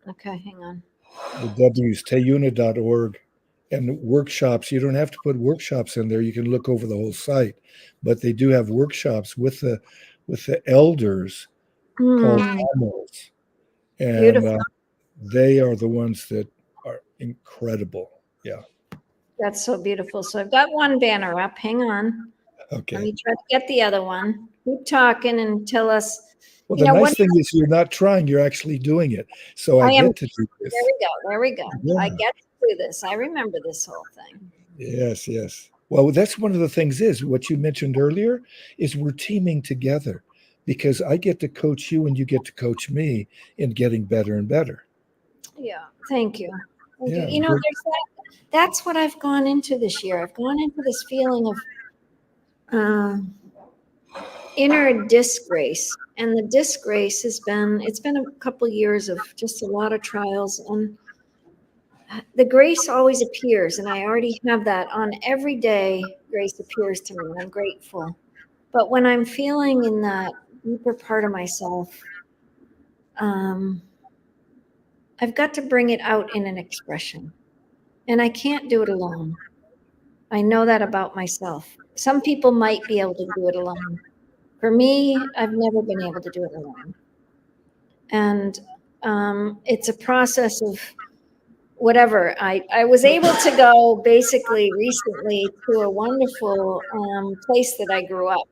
Okay, hang on. The W's, tayuna.org. And workshops, you don't have to put workshops in there. You can look over the whole site. But they do have workshops with the elders called Amos. And they are the ones that are incredible. Yeah. That's so beautiful. So I've got one banner up. Hang on. Okay. Let me try to get the other one. Keep talking and tell us. Well, the nice thing is you're not trying, you're actually doing it. So I get to do this. There we go. Yeah. I get to do this. I remember this whole thing. Yes, yes. Well, that's one of the things is what you mentioned earlier is we're teaming together because I get to coach you and you get to coach me in getting better and better. Yeah. Thank you. Yeah, you know, there's that's what I've gone into this year. I've gone into this feeling of inner disgrace. And the disgrace it's been a couple years of just a lot of trials, and the grace always appears, and I already have that on every day. Grace appears to me, and I'm grateful. But when I'm feeling in that deeper part of myself, I've got to bring it out in an expression, and I can't do it alone. I know that about myself. Some people might be able to do it alone. For me, I've never been able to do it alone. And it's a process of whatever. I was able to go basically recently to a wonderful place that I grew up.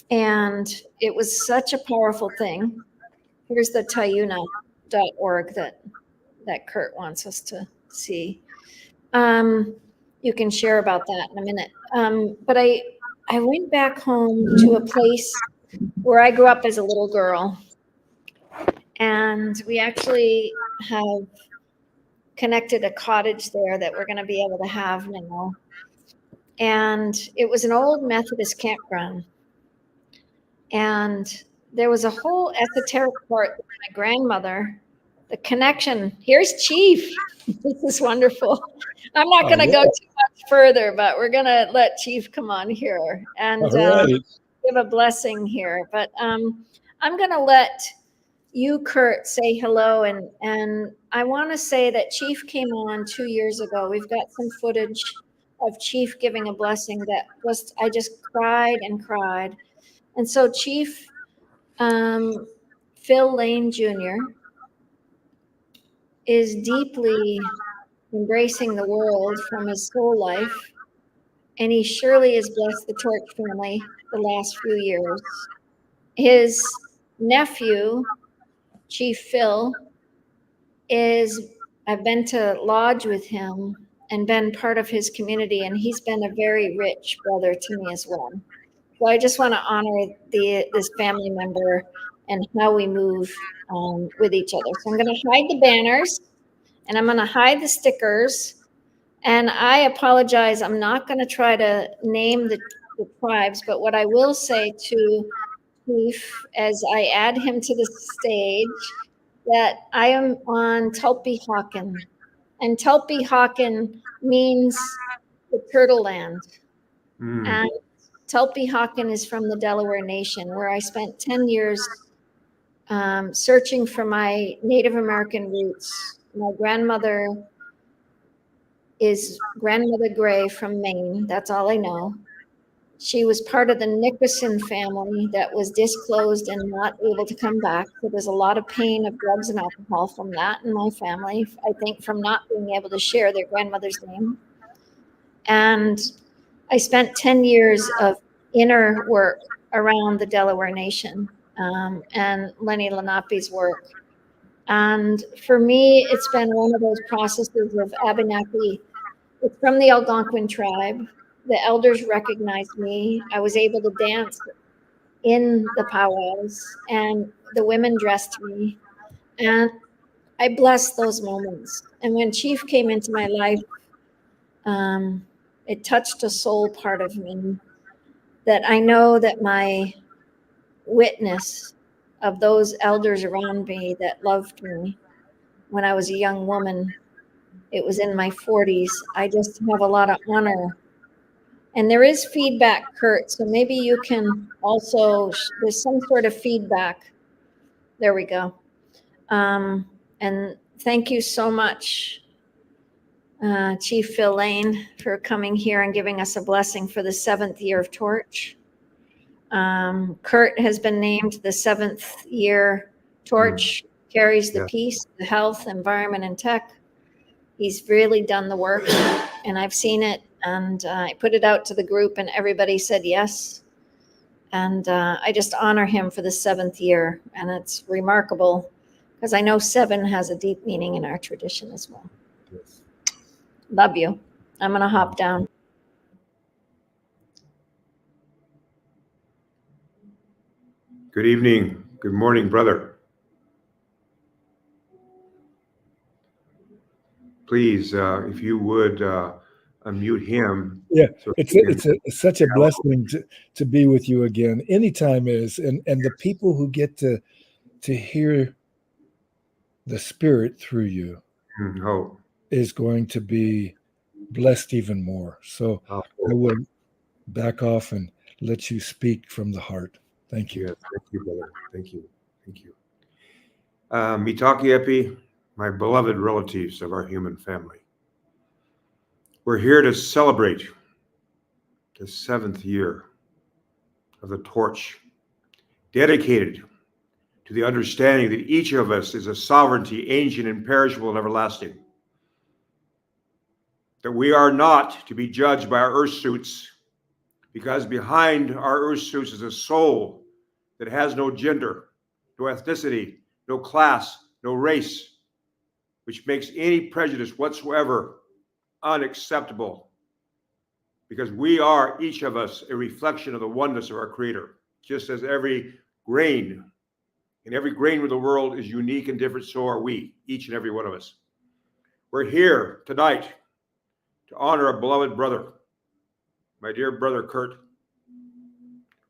And it was such a powerful thing. Here's the tayuna.org that Kurt wants us to see. You can share about that in a minute. But I went back home to a place where I grew up as a little girl. And we actually have connected a cottage there that we're going to be able to have now. And it was an old Methodist campground. And there was a whole esoteric part with my grandmother, the connection. Here's Chief. This is wonderful. I'm not going to go too much further, but we're going to let Chief come on here and give a blessing here. But I'm going to let you, Kurt, say hello. And I want to say that Chief came on 2 years ago. We've got some footage of Chief giving a blessing that I just cried and cried. And so Chief Phil Lane Jr. is deeply embracing the world from his soul life, and he surely has blessed the Torch family the last few years. His nephew, Chief Phil, I've been to lodge with him and been part of his community, and he's been a very rich brother to me as well. So I just want to honor this family member and how we move with each other. So I'm going to hide the banners and I'm going to hide the stickers. And I apologize. I'm not going to try to name the tribes, but what I will say to Chief as I add him to the stage, that I am on Tulpehocken. And Tulpehocken means the Turtle Land. And Tulpehocken is from the Delaware Nation, where I spent 10 years searching for my Native American roots. My grandmother is Grandmother Gray from Maine. That's all I know. She was part of the Nickerson family that was disclosed and not able to come back. So there's a lot of pain of drugs and alcohol from that in my family, I think, from not being able to share their grandmother's name. And I spent 10 years of inner work around the Delaware Nation and Lenny Lenape's work. And for me, it's been one of those processes of Abenaki. It's from the Algonquin tribe. The elders recognized me. I was able to dance in the powwows, and the women dressed me. And I blessed those moments. And when Chief came into my life, it touched a soul part of me that I know that my witness of those elders around me that loved me when I was a young woman, it was in my 40s. I just have a lot of honor. And there is feedback, Kurt, so maybe you can also, there's some sort of feedback. There we go. And thank you so much, Chief Phil Lane, for coming here and giving us a blessing for the 7th year of Torch. Kurt has been named the 7th year Torch, carries the peace, the health, environment, and tech. He's really done the work, and I've seen it, and I put it out to the group, and everybody said yes. And I just honor him for the 7th year, and it's remarkable because I know 7 has a deep meaning in our tradition as well. Yes. Love you. I'm going to hop down. Good evening. Good morning, brother. Please, if you would unmute him. Yeah, so it's such a blessing to be with you again. Anytime is, and the people who get to hear the Spirit through you is going to be blessed even more. So I would back off and let you speak from the heart. Thank you. Yes, thank you, brother. Thank you. Thank you. Mitaki Epi, my beloved relatives of our human family. We're here to celebrate the 7th year of the Torch, dedicated to the understanding that each of us is a sovereignty, ancient, imperishable, and everlasting. That we are not to be judged by our earth suits, because behind our earth suits is a soul that has no gender, no ethnicity, no class, no race, which makes any prejudice whatsoever unacceptable, because we are, each of us, a reflection of the oneness of our Creator, just as every grain And every grain of the world is unique and different, so are we, each and every one of us. We're here tonight to honor a beloved brother, my dear brother Kurt,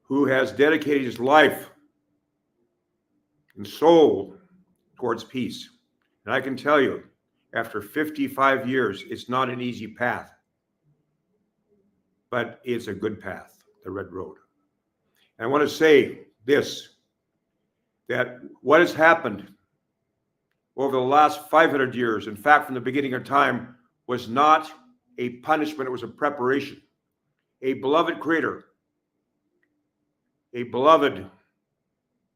who has dedicated his life and soul towards peace. And I can tell you, after 55 years, it's not an easy path, but it's a good path, the Red Road. And I want to say this, that what has happened over the last 500 years, in fact, from the beginning of time, was not a punishment, it was a preparation. A beloved Creator, a beloved,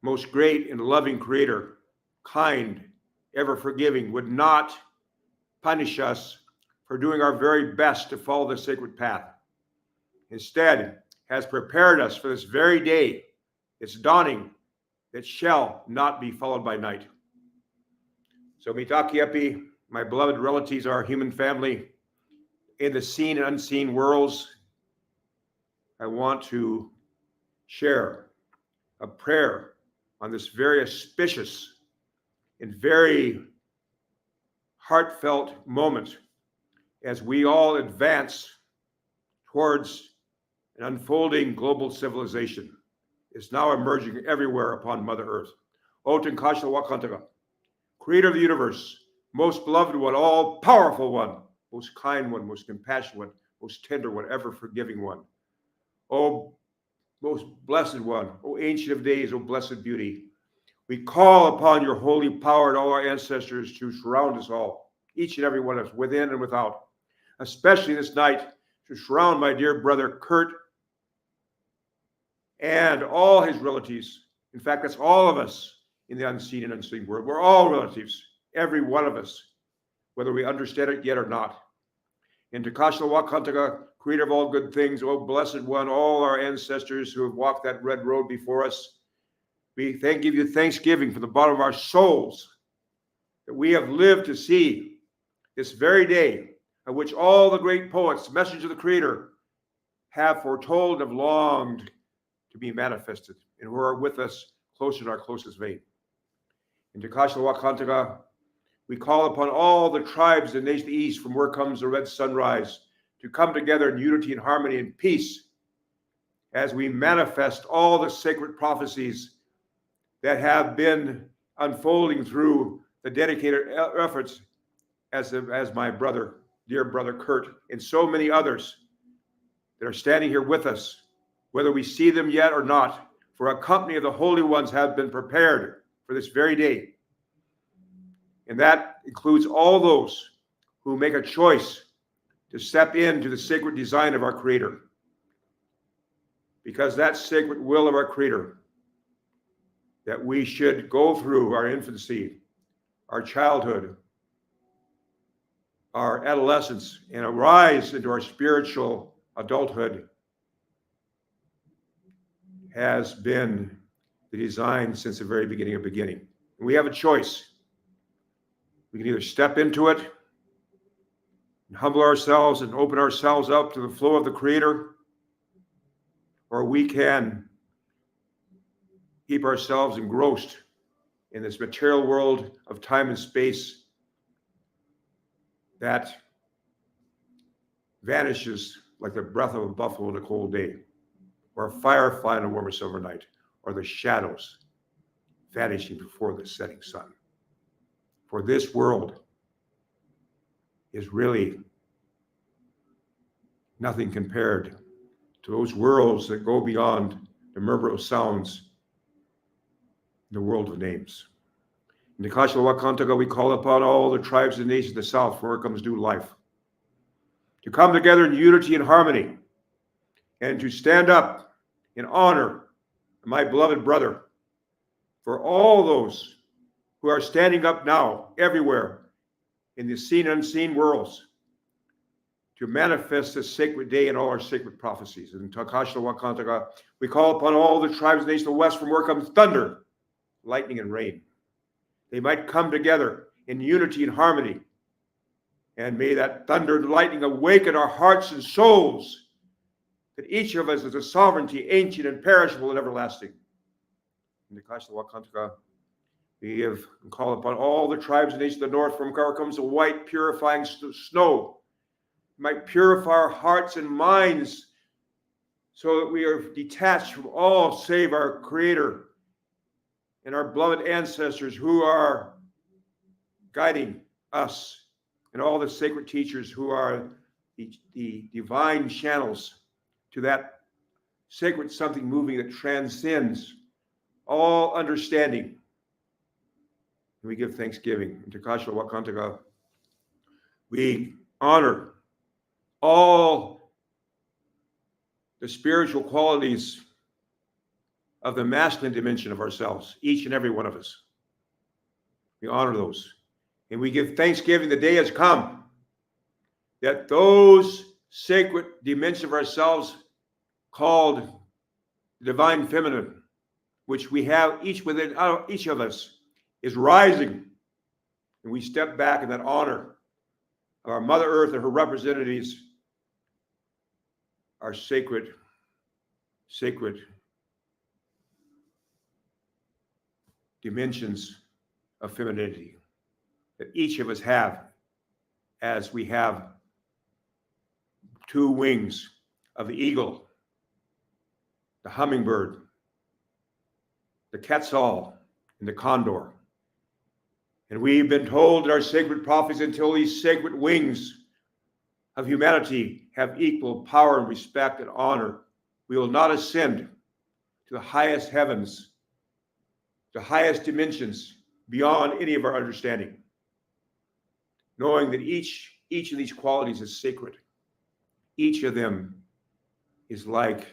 most great and loving Creator, kind, ever forgiving, would not punish us for doing our very best to follow the sacred path. Instead, has prepared us for this very day, its dawning, that shall not be followed by night. So mitaki epi, my beloved relatives, our human family, in the seen and unseen worlds, I want to share a prayer on this very auspicious and very heartfelt moment as we all advance towards an unfolding global civilization. Is now emerging everywhere upon Mother Earth. Oten Kashla Wakantaga, Creator of the universe, most beloved one, all powerful one, most kind one, most compassionate one, most tender one, ever forgiving one. Oh, most blessed one, oh ancient of days, oh blessed beauty. We call upon your holy power and all our ancestors to surround us all, each and every one of us, within and without, especially this night, to surround my dear brother Kurt and all his relatives. In fact, that's all of us in the unseen and unseen world. We're all relatives, every one of us, whether we understand it yet or not. And to Kashla Wakantaga, Creator of all good things, oh blessed one, all our ancestors who have walked that red road before us, we give you thanksgiving from the bottom of our souls that we have lived to see this very day, of which all the great poets, message of the Creator, have foretold and have longed to be manifested, and who are with us closer to our closest vein. In Takashla Wakantaga, we call upon all the tribes in the nation of the East, from where comes the red sunrise, to come together in unity and harmony and peace as we manifest all the sacred prophecies that have been unfolding through the dedicated efforts as my brother, dear brother Kurt, and so many others that are standing here with us, whether we see them yet or not, for a company of the holy ones have been prepared for this very day. And that includes all those who make a choice to step into the sacred design of our Creator. Because that sacred will of our Creator, that we should go through our infancy, our childhood, our adolescence, and arise into our spiritual adulthood, has been the design since the very beginning of beginning. And we have a choice. We can either step into it and humble ourselves and open ourselves up to the flow of the Creator, or we can keep ourselves engrossed in this material world of time and space that vanishes like the breath of a buffalo in a cold day, or a firefly on a warmer summer night, or the shadows vanishing before the setting sun. For this world is really nothing compared to those worlds that go beyond the murmur of sounds, the world of names. In the Kashla Wakantaga, we call upon all the tribes and nations of the South, for where comes new life, to come together in unity and harmony, and to stand up in honor of my beloved brother, for all those who are standing up now everywhere in the seen and unseen worlds to manifest this sacred day and all our sacred prophecies. In Takashla Wakantaga, we call upon all the tribes of the nation of the West, from where comes thunder, lightning, and rain. They might come together in unity and harmony, and may that thunder and lightning awaken our hearts and souls, that each of us is a sovereignty, ancient and perishable and everlasting. In the Kashla Wakantaga, We have and call upon all the tribes and nations of the north, from where comes the white purifying snow, might purify our hearts and minds so that we are detached from all save our Creator and our beloved ancestors who are guiding us, and all the sacred teachers who are the divine channels to that sacred something moving that transcends all understanding. We give thanksgiving. And Takasha Wakantaka, we honor all the spiritual qualities of the masculine dimension of ourselves, each and every one of us. We honor those. And we give thanksgiving the day has come that those sacred dimensions of ourselves called divine feminine, which we have each within each of us, is rising. And we step back in that honor of our Mother Earth and her representatives, our sacred dimensions of femininity that each of us have, as we have two wings of the eagle, the hummingbird, the quetzal, and the condor. And we've been told in our sacred prophecies, until these sacred wings of humanity have equal power and respect and honor, we will not ascend to the highest heavens, the highest dimensions beyond any of our understanding, knowing that each of these qualities is sacred. Each of them is like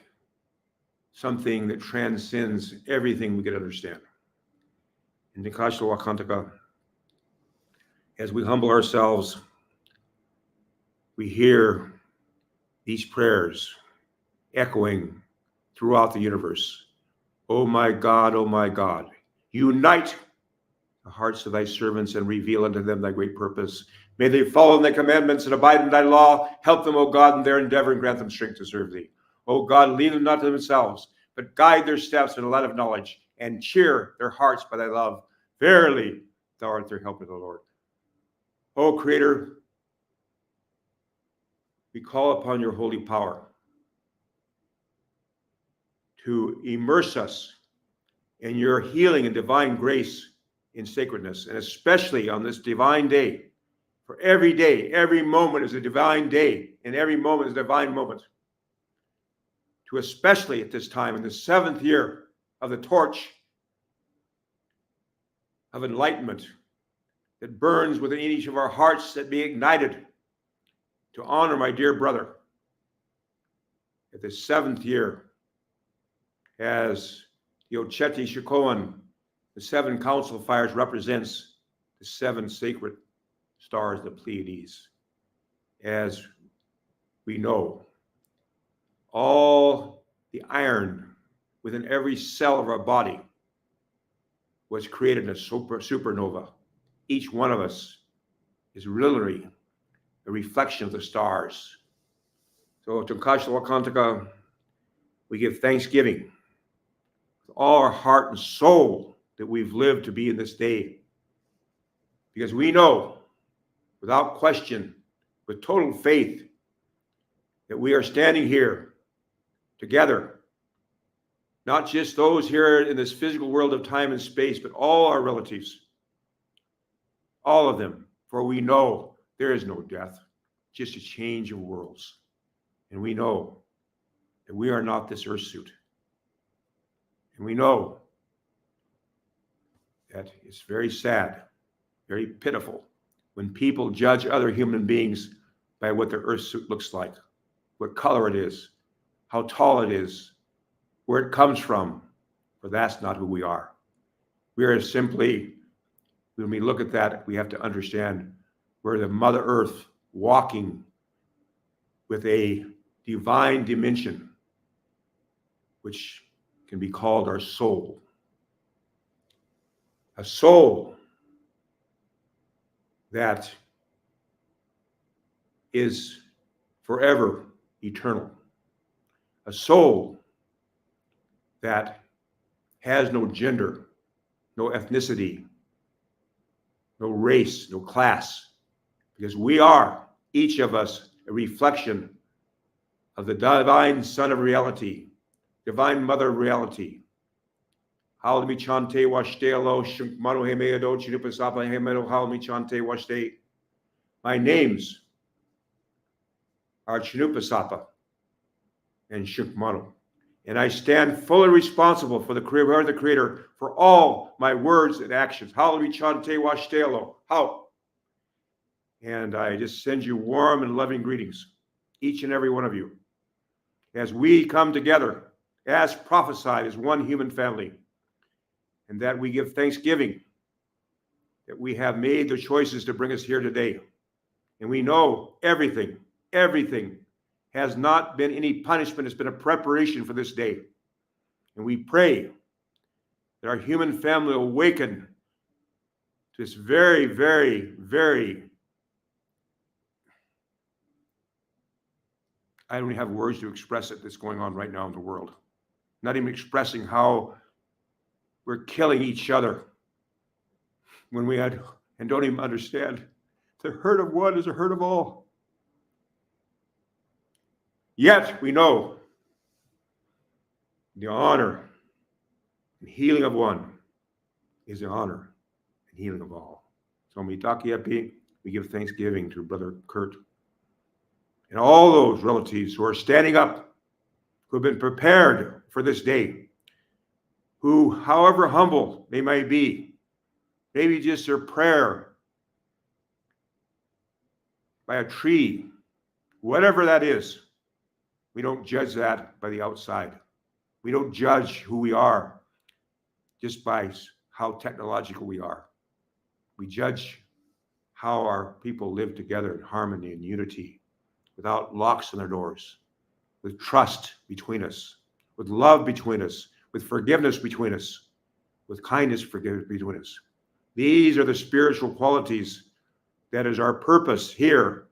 something that transcends everything we could understand. In Nikashla Wakantaka, as we humble ourselves, we hear these prayers echoing throughout the universe. Oh my God, unite the hearts of thy servants and reveal unto them thy great purpose. May they follow in thy commandments and abide in thy law. Help them, O God, in their endeavor, and grant them strength to serve thee. O God, lead them not to themselves, but guide their steps in a light of knowledge, and cheer their hearts by thy love. Verily, thou art their helper, the Lord. O Creator, we call upon your holy power to immerse us in your healing and divine grace in sacredness, and especially on this divine day. For every day, every moment is a divine day, and every moment is a divine moment. To especially at this time, in the 7th year of the torch of enlightenment that burns within each of our hearts, that be ignited to honor my dear brother at the 7th year, as the Ocheti Shikoan, the 7 council fires, represents the 7 sacred stars, the Pleiades. As we know, all the iron within every cell of our body was created in a supernova. Each one of us is literally a reflection of the stars. So to Kashla Wakantaka, we give thanksgiving with all our heart and soul that we've lived to be in this day. Because we know, without question, with total faith, that we are standing here together, not just those here in this physical world of time and space, but all our relatives, all of them, for we know there is no death, just a change of worlds. And we know that we are not this earth suit. And we know that it's very sad, very pitiful, when people judge other human beings by what their earth suit looks like, what color it is, how tall it is, where it comes from, for that's not who we are. We are simply, when we look at that, we have to understand we're the Mother Earth walking with a divine dimension, which can be called our soul. A soul that is forever eternal. A soul that has no gender, no ethnicity, no race, no class, because we are, each of us, a reflection of the divine Son of reality, divine Mother of reality. Halmi chante washtelo shmano hemeado chinupasapa hemedo halmi chante washte. My names are Chinupasapa and Shukmano, and I stand fully responsible for the Creator of the Creator for all my words and actions. Halmi chante washtelo. How? And I just send you warm and loving greetings, each and every one of you, as we come together, as prophesied, as one human family, and that we give thanksgiving that we have made the choices to bring us here today. And we know everything has not been any punishment. It's been a preparation for this day. And we pray that our human family awaken to this very, very, very, I don't even have words to express it, that's going on right now in the world. Not even expressing how we're killing each other when we had, and don't even understand, the hurt of one is a hurt of all. Yet we know the honor and healing of one is the honor and healing of all. So we give thanksgiving to Brother Kurt and all those relatives who are standing up, who have been prepared for this day, who, however humble they may be, maybe just their prayer by a tree, whatever that is, we don't judge that by the outside. We don't judge who we are just by how technological we are. We judge how our people live together in harmony and unity, without locks on their doors, with trust between us, with love between us, with forgiveness between us, with kindness between us. These are the spiritual qualities that is our purpose here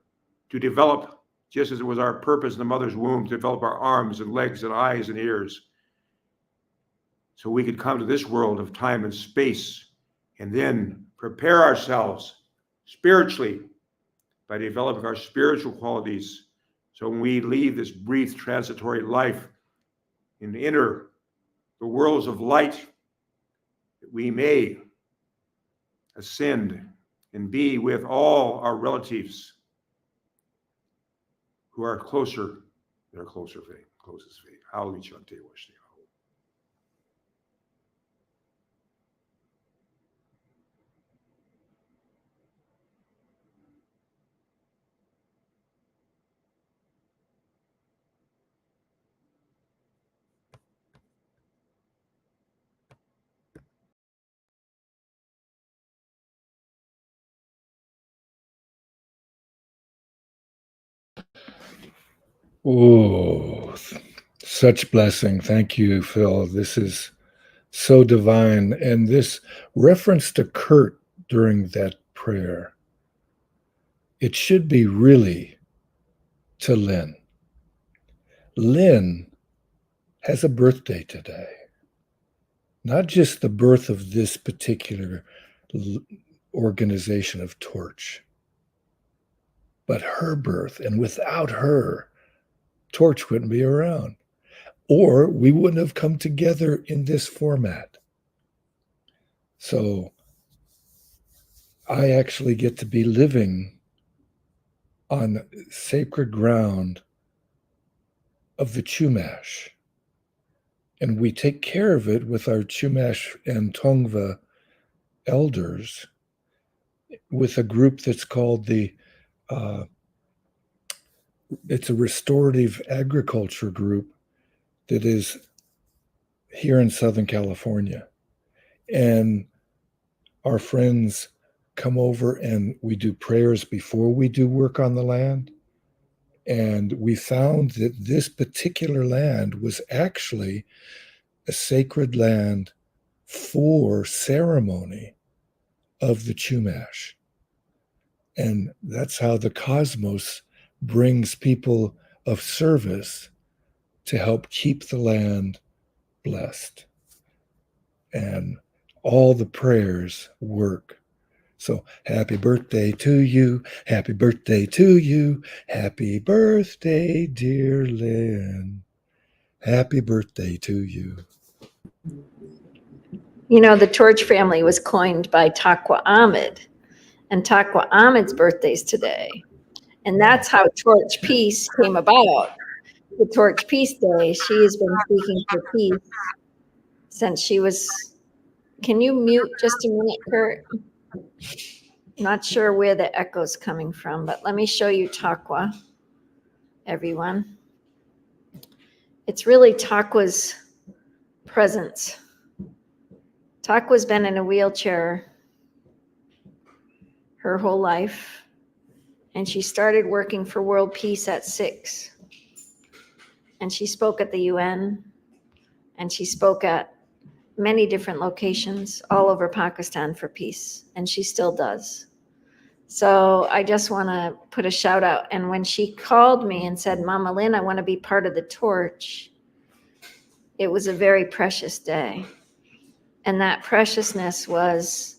to develop, just as it was our purpose in the mother's womb to develop our arms and legs and eyes and ears, so we could come to this world of time and space and then prepare ourselves spiritually by developing our spiritual qualities. So when we leave this brief transitory life and enter the worlds of light, that we may ascend and be with all our relatives who are closer than our closest faith. Hallelujah. Oh, such blessing. Thank you, Phil. This is so divine. And this reference to Kurt during that prayer, it should be really to Lynn. Lynn has a birthday today. Not just the birth of this particular organization of Torch, but her birth. And without her, Torch wouldn't be around, or we wouldn't have come together in this format. So I actually get to be living on sacred ground of the Chumash, and we take care of it with our Chumash and Tongva elders, with a group that's called it's a restorative agriculture group that is here in Southern California. And our friends come over and we do prayers before we do work on the land. And we found that this particular land was actually a sacred land for ceremony of the Chumash. And that's how the cosmos brings people of service to help keep the land blessed. And all the prayers work. So happy birthday to you. Happy birthday to you. Happy birthday, dear Lynn. Happy birthday to you. You know, the Torch family was coined by Taqwa Ahmed, and Taqwa Ahmed's birthday's today. And that's how Torch Peace came about. The Torch Peace Day. She has been speaking for peace since she was. Can you mute just a minute, Kurt? Not sure where the echo's coming from, but let me show you Taqwa, everyone. It's really Taqwa's presence. Taqwa's been in a wheelchair her whole life, and she started working for world peace at 6. And she spoke at the UN, and she spoke at many different locations all over Pakistan for peace, and she still does. So I just want to put a shout out. And when she called me and said, Mama Lynn, I want to be part of the Torch, it was a very precious day. And that preciousness was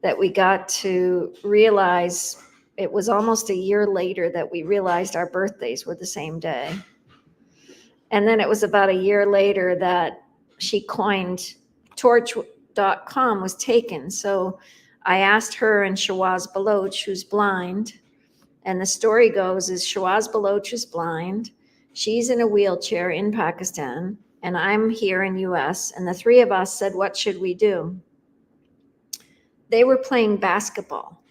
that we got to realize, it was almost a year later that we realized our birthdays were the same day. And then it was about a year later that she coined torch.com was taken. So I asked her and Shawaz Baloch, who's blind, and the story goes is Shawaz Baloch is blind. She's in a wheelchair in Pakistan, and I'm here in US, and the three of us said, what should we do? They were playing basketball.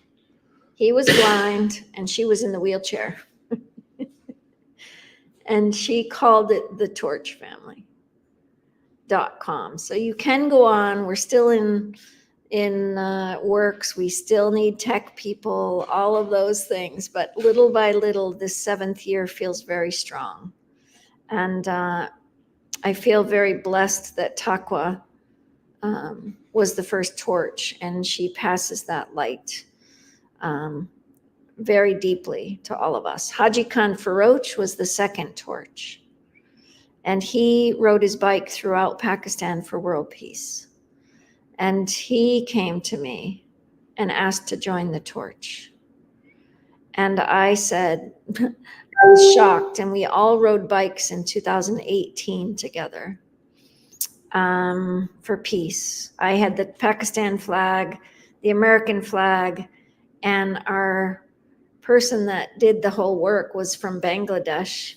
He was blind and she was in the wheelchair. And she called it the Torch Family.com. So you can go on. We're still in works. We still need tech people, all of those things. But little by little, this 7th year feels very strong. And I feel very blessed that Taqwa was the first torch, and she passes that light very deeply to all of us. Haji Khan Faroch was the second torch, and he rode his bike throughout Pakistan for world peace. And he came to me and asked to join the Torch. And I said, I was shocked, and we all rode bikes in 2018 together for peace. I had the Pakistan flag, the American flag, and our person that did the whole work was from Bangladesh.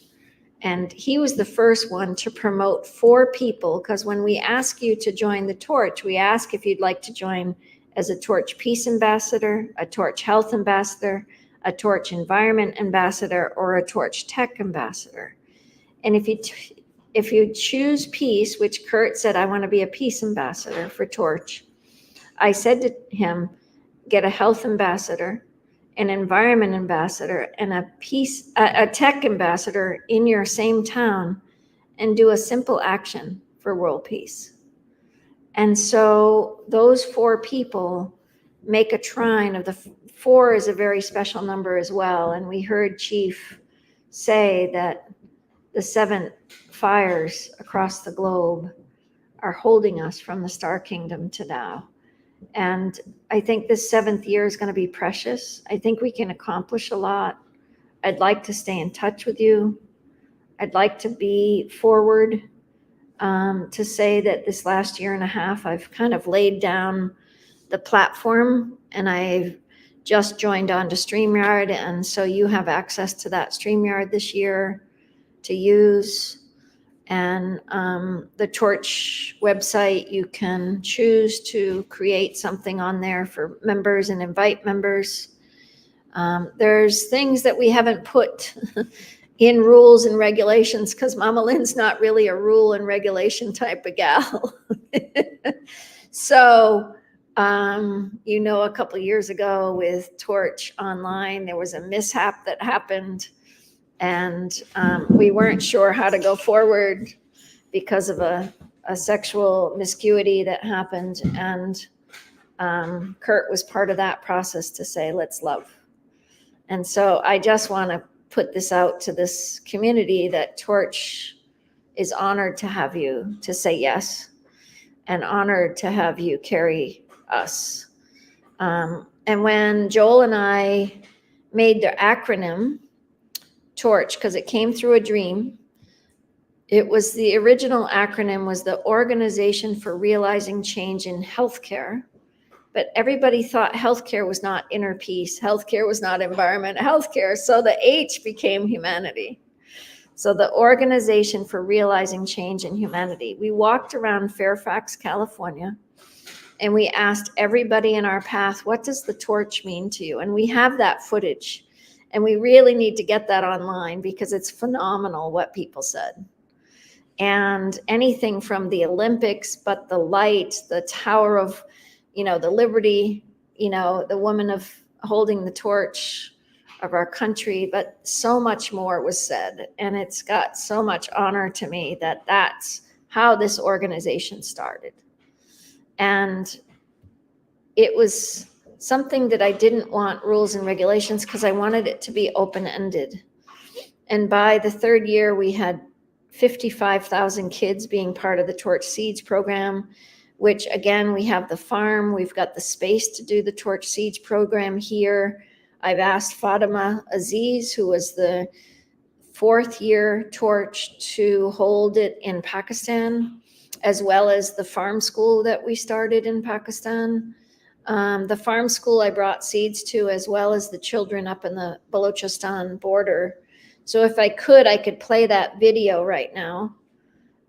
And he was the first one to promote 4 people, because when we ask you to join the Torch, we ask if you'd like to join as a Torch Peace Ambassador, a Torch Health Ambassador, a Torch Environment Ambassador, or a Torch Tech Ambassador. And if you choose peace, which Kurt said, I want to be a peace ambassador for Torch, I said to him, get a health ambassador, an environment ambassador, and a tech ambassador in your same town, and do a simple action for world peace. And so those 4 people make a trine of the 4 is a very special number as well. And we heard Chief say that the 7 fires across the globe are holding us from the Star Kingdom to now. And I think this 7th year is going to be precious. I think we can accomplish a lot. I'd like to stay in touch with you. I'd like to be forward to say that this last year and a half, I've kind of laid down the platform, and I've just joined onto StreamYard. And so you have access to that StreamYard this year to use. And the Torch website, you can choose to create something on there for members and invite members. There's things that we haven't put in rules and regulations because Mama Lynn's not really a rule and regulation type of gal. So, a couple of years ago with Torch Online, there was a mishap that happened. And we weren't sure how to go forward because of a sexual miscuity that happened. And Kurt was part of that process to say, let's love. And so I just want to put this out to this community that Torch is honored to have you to say yes, and honored to have you carry us. And when Joel and I made the acronym TORCH, because it came through a dream, it was the original acronym was the Organization for Realizing Change in Healthcare. But everybody thought healthcare was not inner peace, healthcare was not environment, healthcare. So the H became humanity. So the Organization for Realizing Change in Humanity. We walked around Fairfax, California, and we asked everybody in our path, what does the torch mean to you? And we have that footage. And we really need to get that online because it's phenomenal what people said. And anything from the Olympics, but the light, the Tower of, the Liberty, the woman of holding the torch of our country, but so much more was said. And it's got so much honor to me that that's how this organization started. And it was something that I didn't want rules and regulations because I wanted it to be open-ended. And by the third year, we had 55,000 kids being part of the Torch Seeds program, which again, we have the farm, we've got the space to do the Torch Seeds program here. I've asked Fatima Aziz, who was the 4th year Torch, to hold it in Pakistan, as well as the farm school that we started in Pakistan. The farm school I brought seeds to, as well as the children up in the Balochistan border. So if I could play that video right now.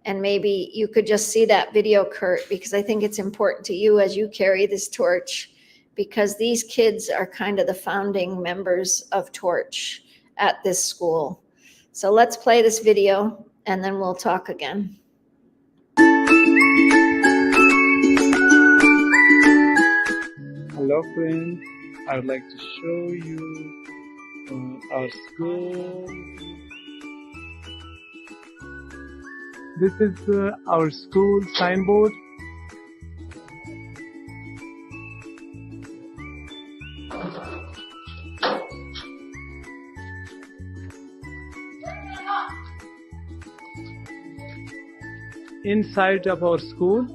And maybe you could just see that video, Kurt, because I think it's important to you as you carry this torch, because these kids are kind of the founding members of Torch at this school. So let's play this video and then we'll talk again. Hello friends, I would like to show you our school. This is our school signboard. Inside of our school,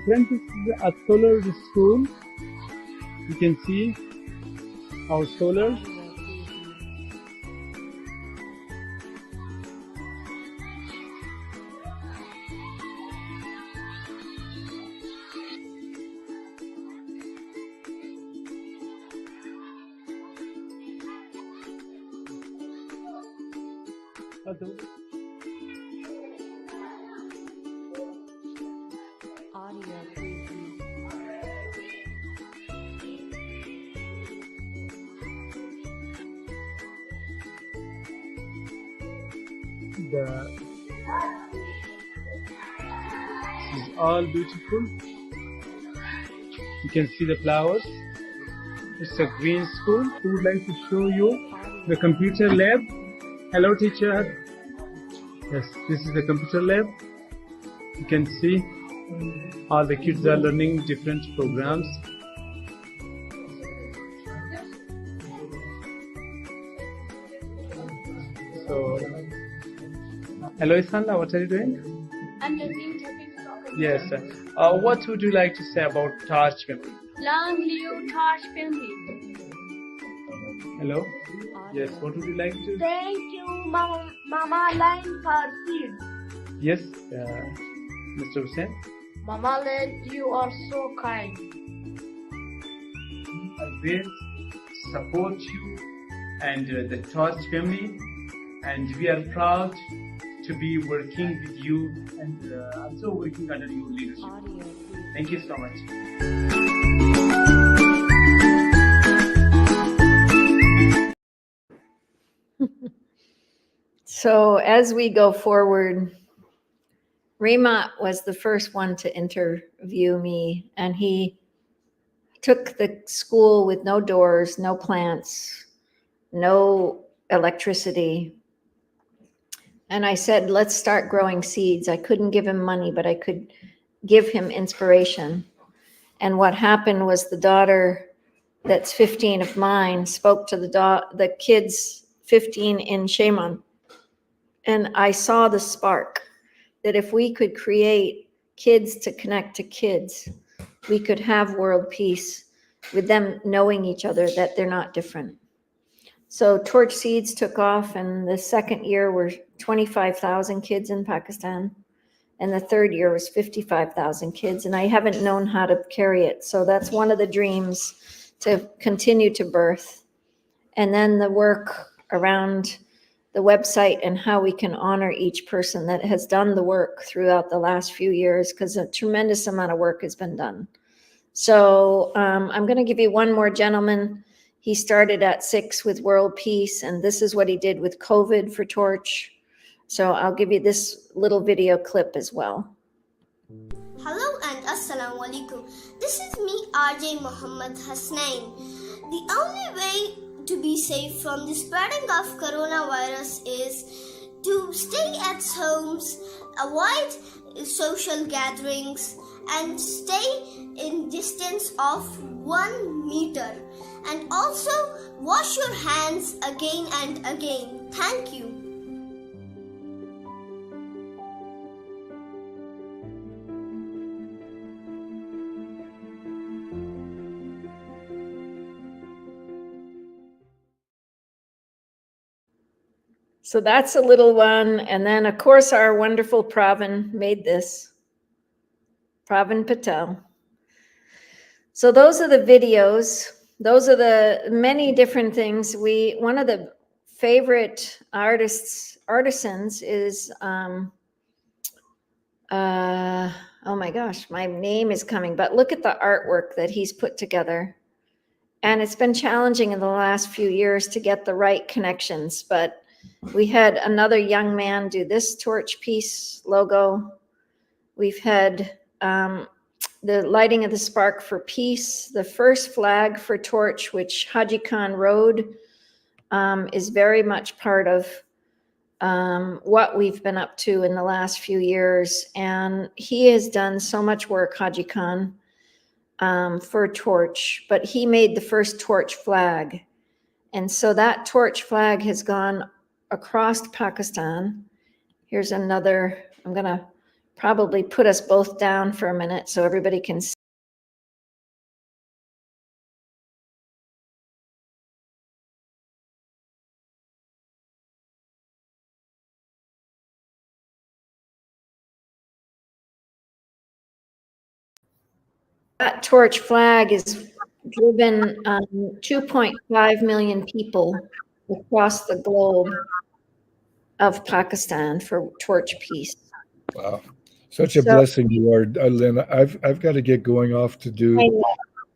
friends, this is a solar school. You can see our solar. This is all beautiful. You can see the flowers. It's a green school. We would like to show you the computer lab. Hello, teacher. Yes, this is the computer lab. You can see all the kids are learning different programs. So, hello, Isanda, what are you doing? I'm listening to talk. Yes. What would you like to say about Torch family? Long live Torch family. Hello? Yes, what would you like to? Thank you, Mama Line for seeds. Yes, Mr. Hussain. Mama Line, you are so kind. I will support you and the Torch family, and we are proud to be working with you and also working under your leadership. Thank you so much. So as we go forward, Remat was the first one to interview me, and he took the school with no doors, no plants, no electricity. And I said, let's start growing seeds. I couldn't give him money, but I could give him inspiration. And what happened was the daughter that's 15 of mine spoke to the kids 15 in Shaman. And I saw the spark that if we could create kids to connect to kids, we could have world peace with them knowing each other, that they're not different. So Torch Seeds took off, and the second year were 25,000 kids in Pakistan. And the third year was 55,000 kids. And I haven't known how to carry it. So that's one of the dreams, to continue to birth. And then the work around the website and how we can honor each person that has done the work throughout the last few years, because a tremendous amount of work has been done. So I'm going to give you one more gentleman. He started at 6 with World Peace, and this is what he did with COVID for Torch. So I'll give you this little video clip as well. Hello and Assalamu Alaikum. This is me, RJ Muhammad Hasnain. The only way to be safe from the spreading of coronavirus is to stay at homes, avoid social gatherings, and stay in distance of 1 meter. And also wash your hands again and again. Thank you. So that's a little one. And then, of course, our wonderful Pravin made this. Pravin Patel. So those are the videos. Those are the many different things. One of the favorite artisans is, oh my gosh, my name is coming, but look at the artwork that he's put together. And it's been challenging in the last few years to get the right connections, but we had another young man do this Torch Peace logo. We've had the lighting of the spark for peace, the first flag for Torch, which Haji Khan rode, is very much part of what we've been up to in the last few years. And he has done so much work, Haji Khan, for Torch, but he made the first Torch flag. And so that Torch flag has gone across Pakistan. Here's another. I'm going to probably put us both down for a minute so everybody can see. That Torch flag is driven 2.5 million people across the globe of Pakistan for Torch Peace. Wow. Such a blessing you are, Lynn. I've got to get going off to do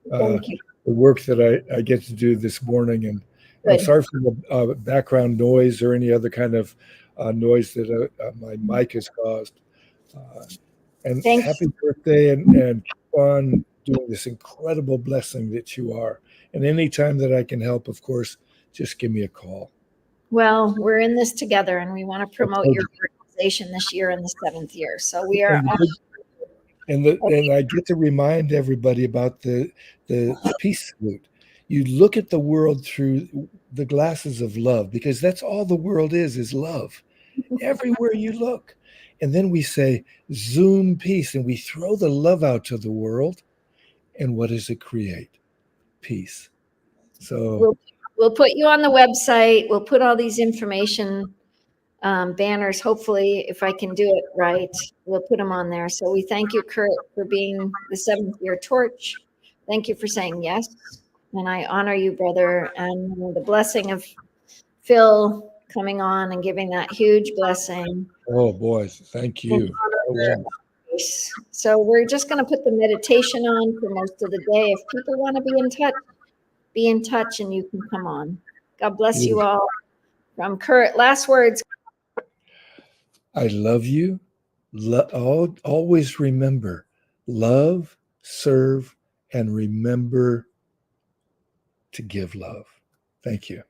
the work that I get to do this morning. And I'm sorry for the background noise or any other kind of noise that my mic has caused. And happy birthday, and keep on doing this incredible blessing that you are. And anytime that I can help, of course, just give me a call. Well, we're in this together, and we want to promote your organization this year in the 7th year. So we are. And I get to remind everybody about the peace salute. You look at the world through the glasses of love, because that's all the world is love. Everywhere you look. And then we say, Zoom peace, and we throw the love out to the world. And what does it create? Peace. So we'll put you on the website. We'll put all these information banners. Hopefully, if I can do it right, we'll put them on there. So we thank you, Kurt, for being the 7th year Torch. Thank you for saying yes. And I honor you, brother. And the blessing of Phil coming on and giving that huge blessing. Oh, boy. Thank you. So we're just going to put the meditation on for most of the day. If people want to be in touch, and you can come on. God bless you all. From Kurt, last words. I love you. Always remember, love, serve, and remember to give love. Thank you.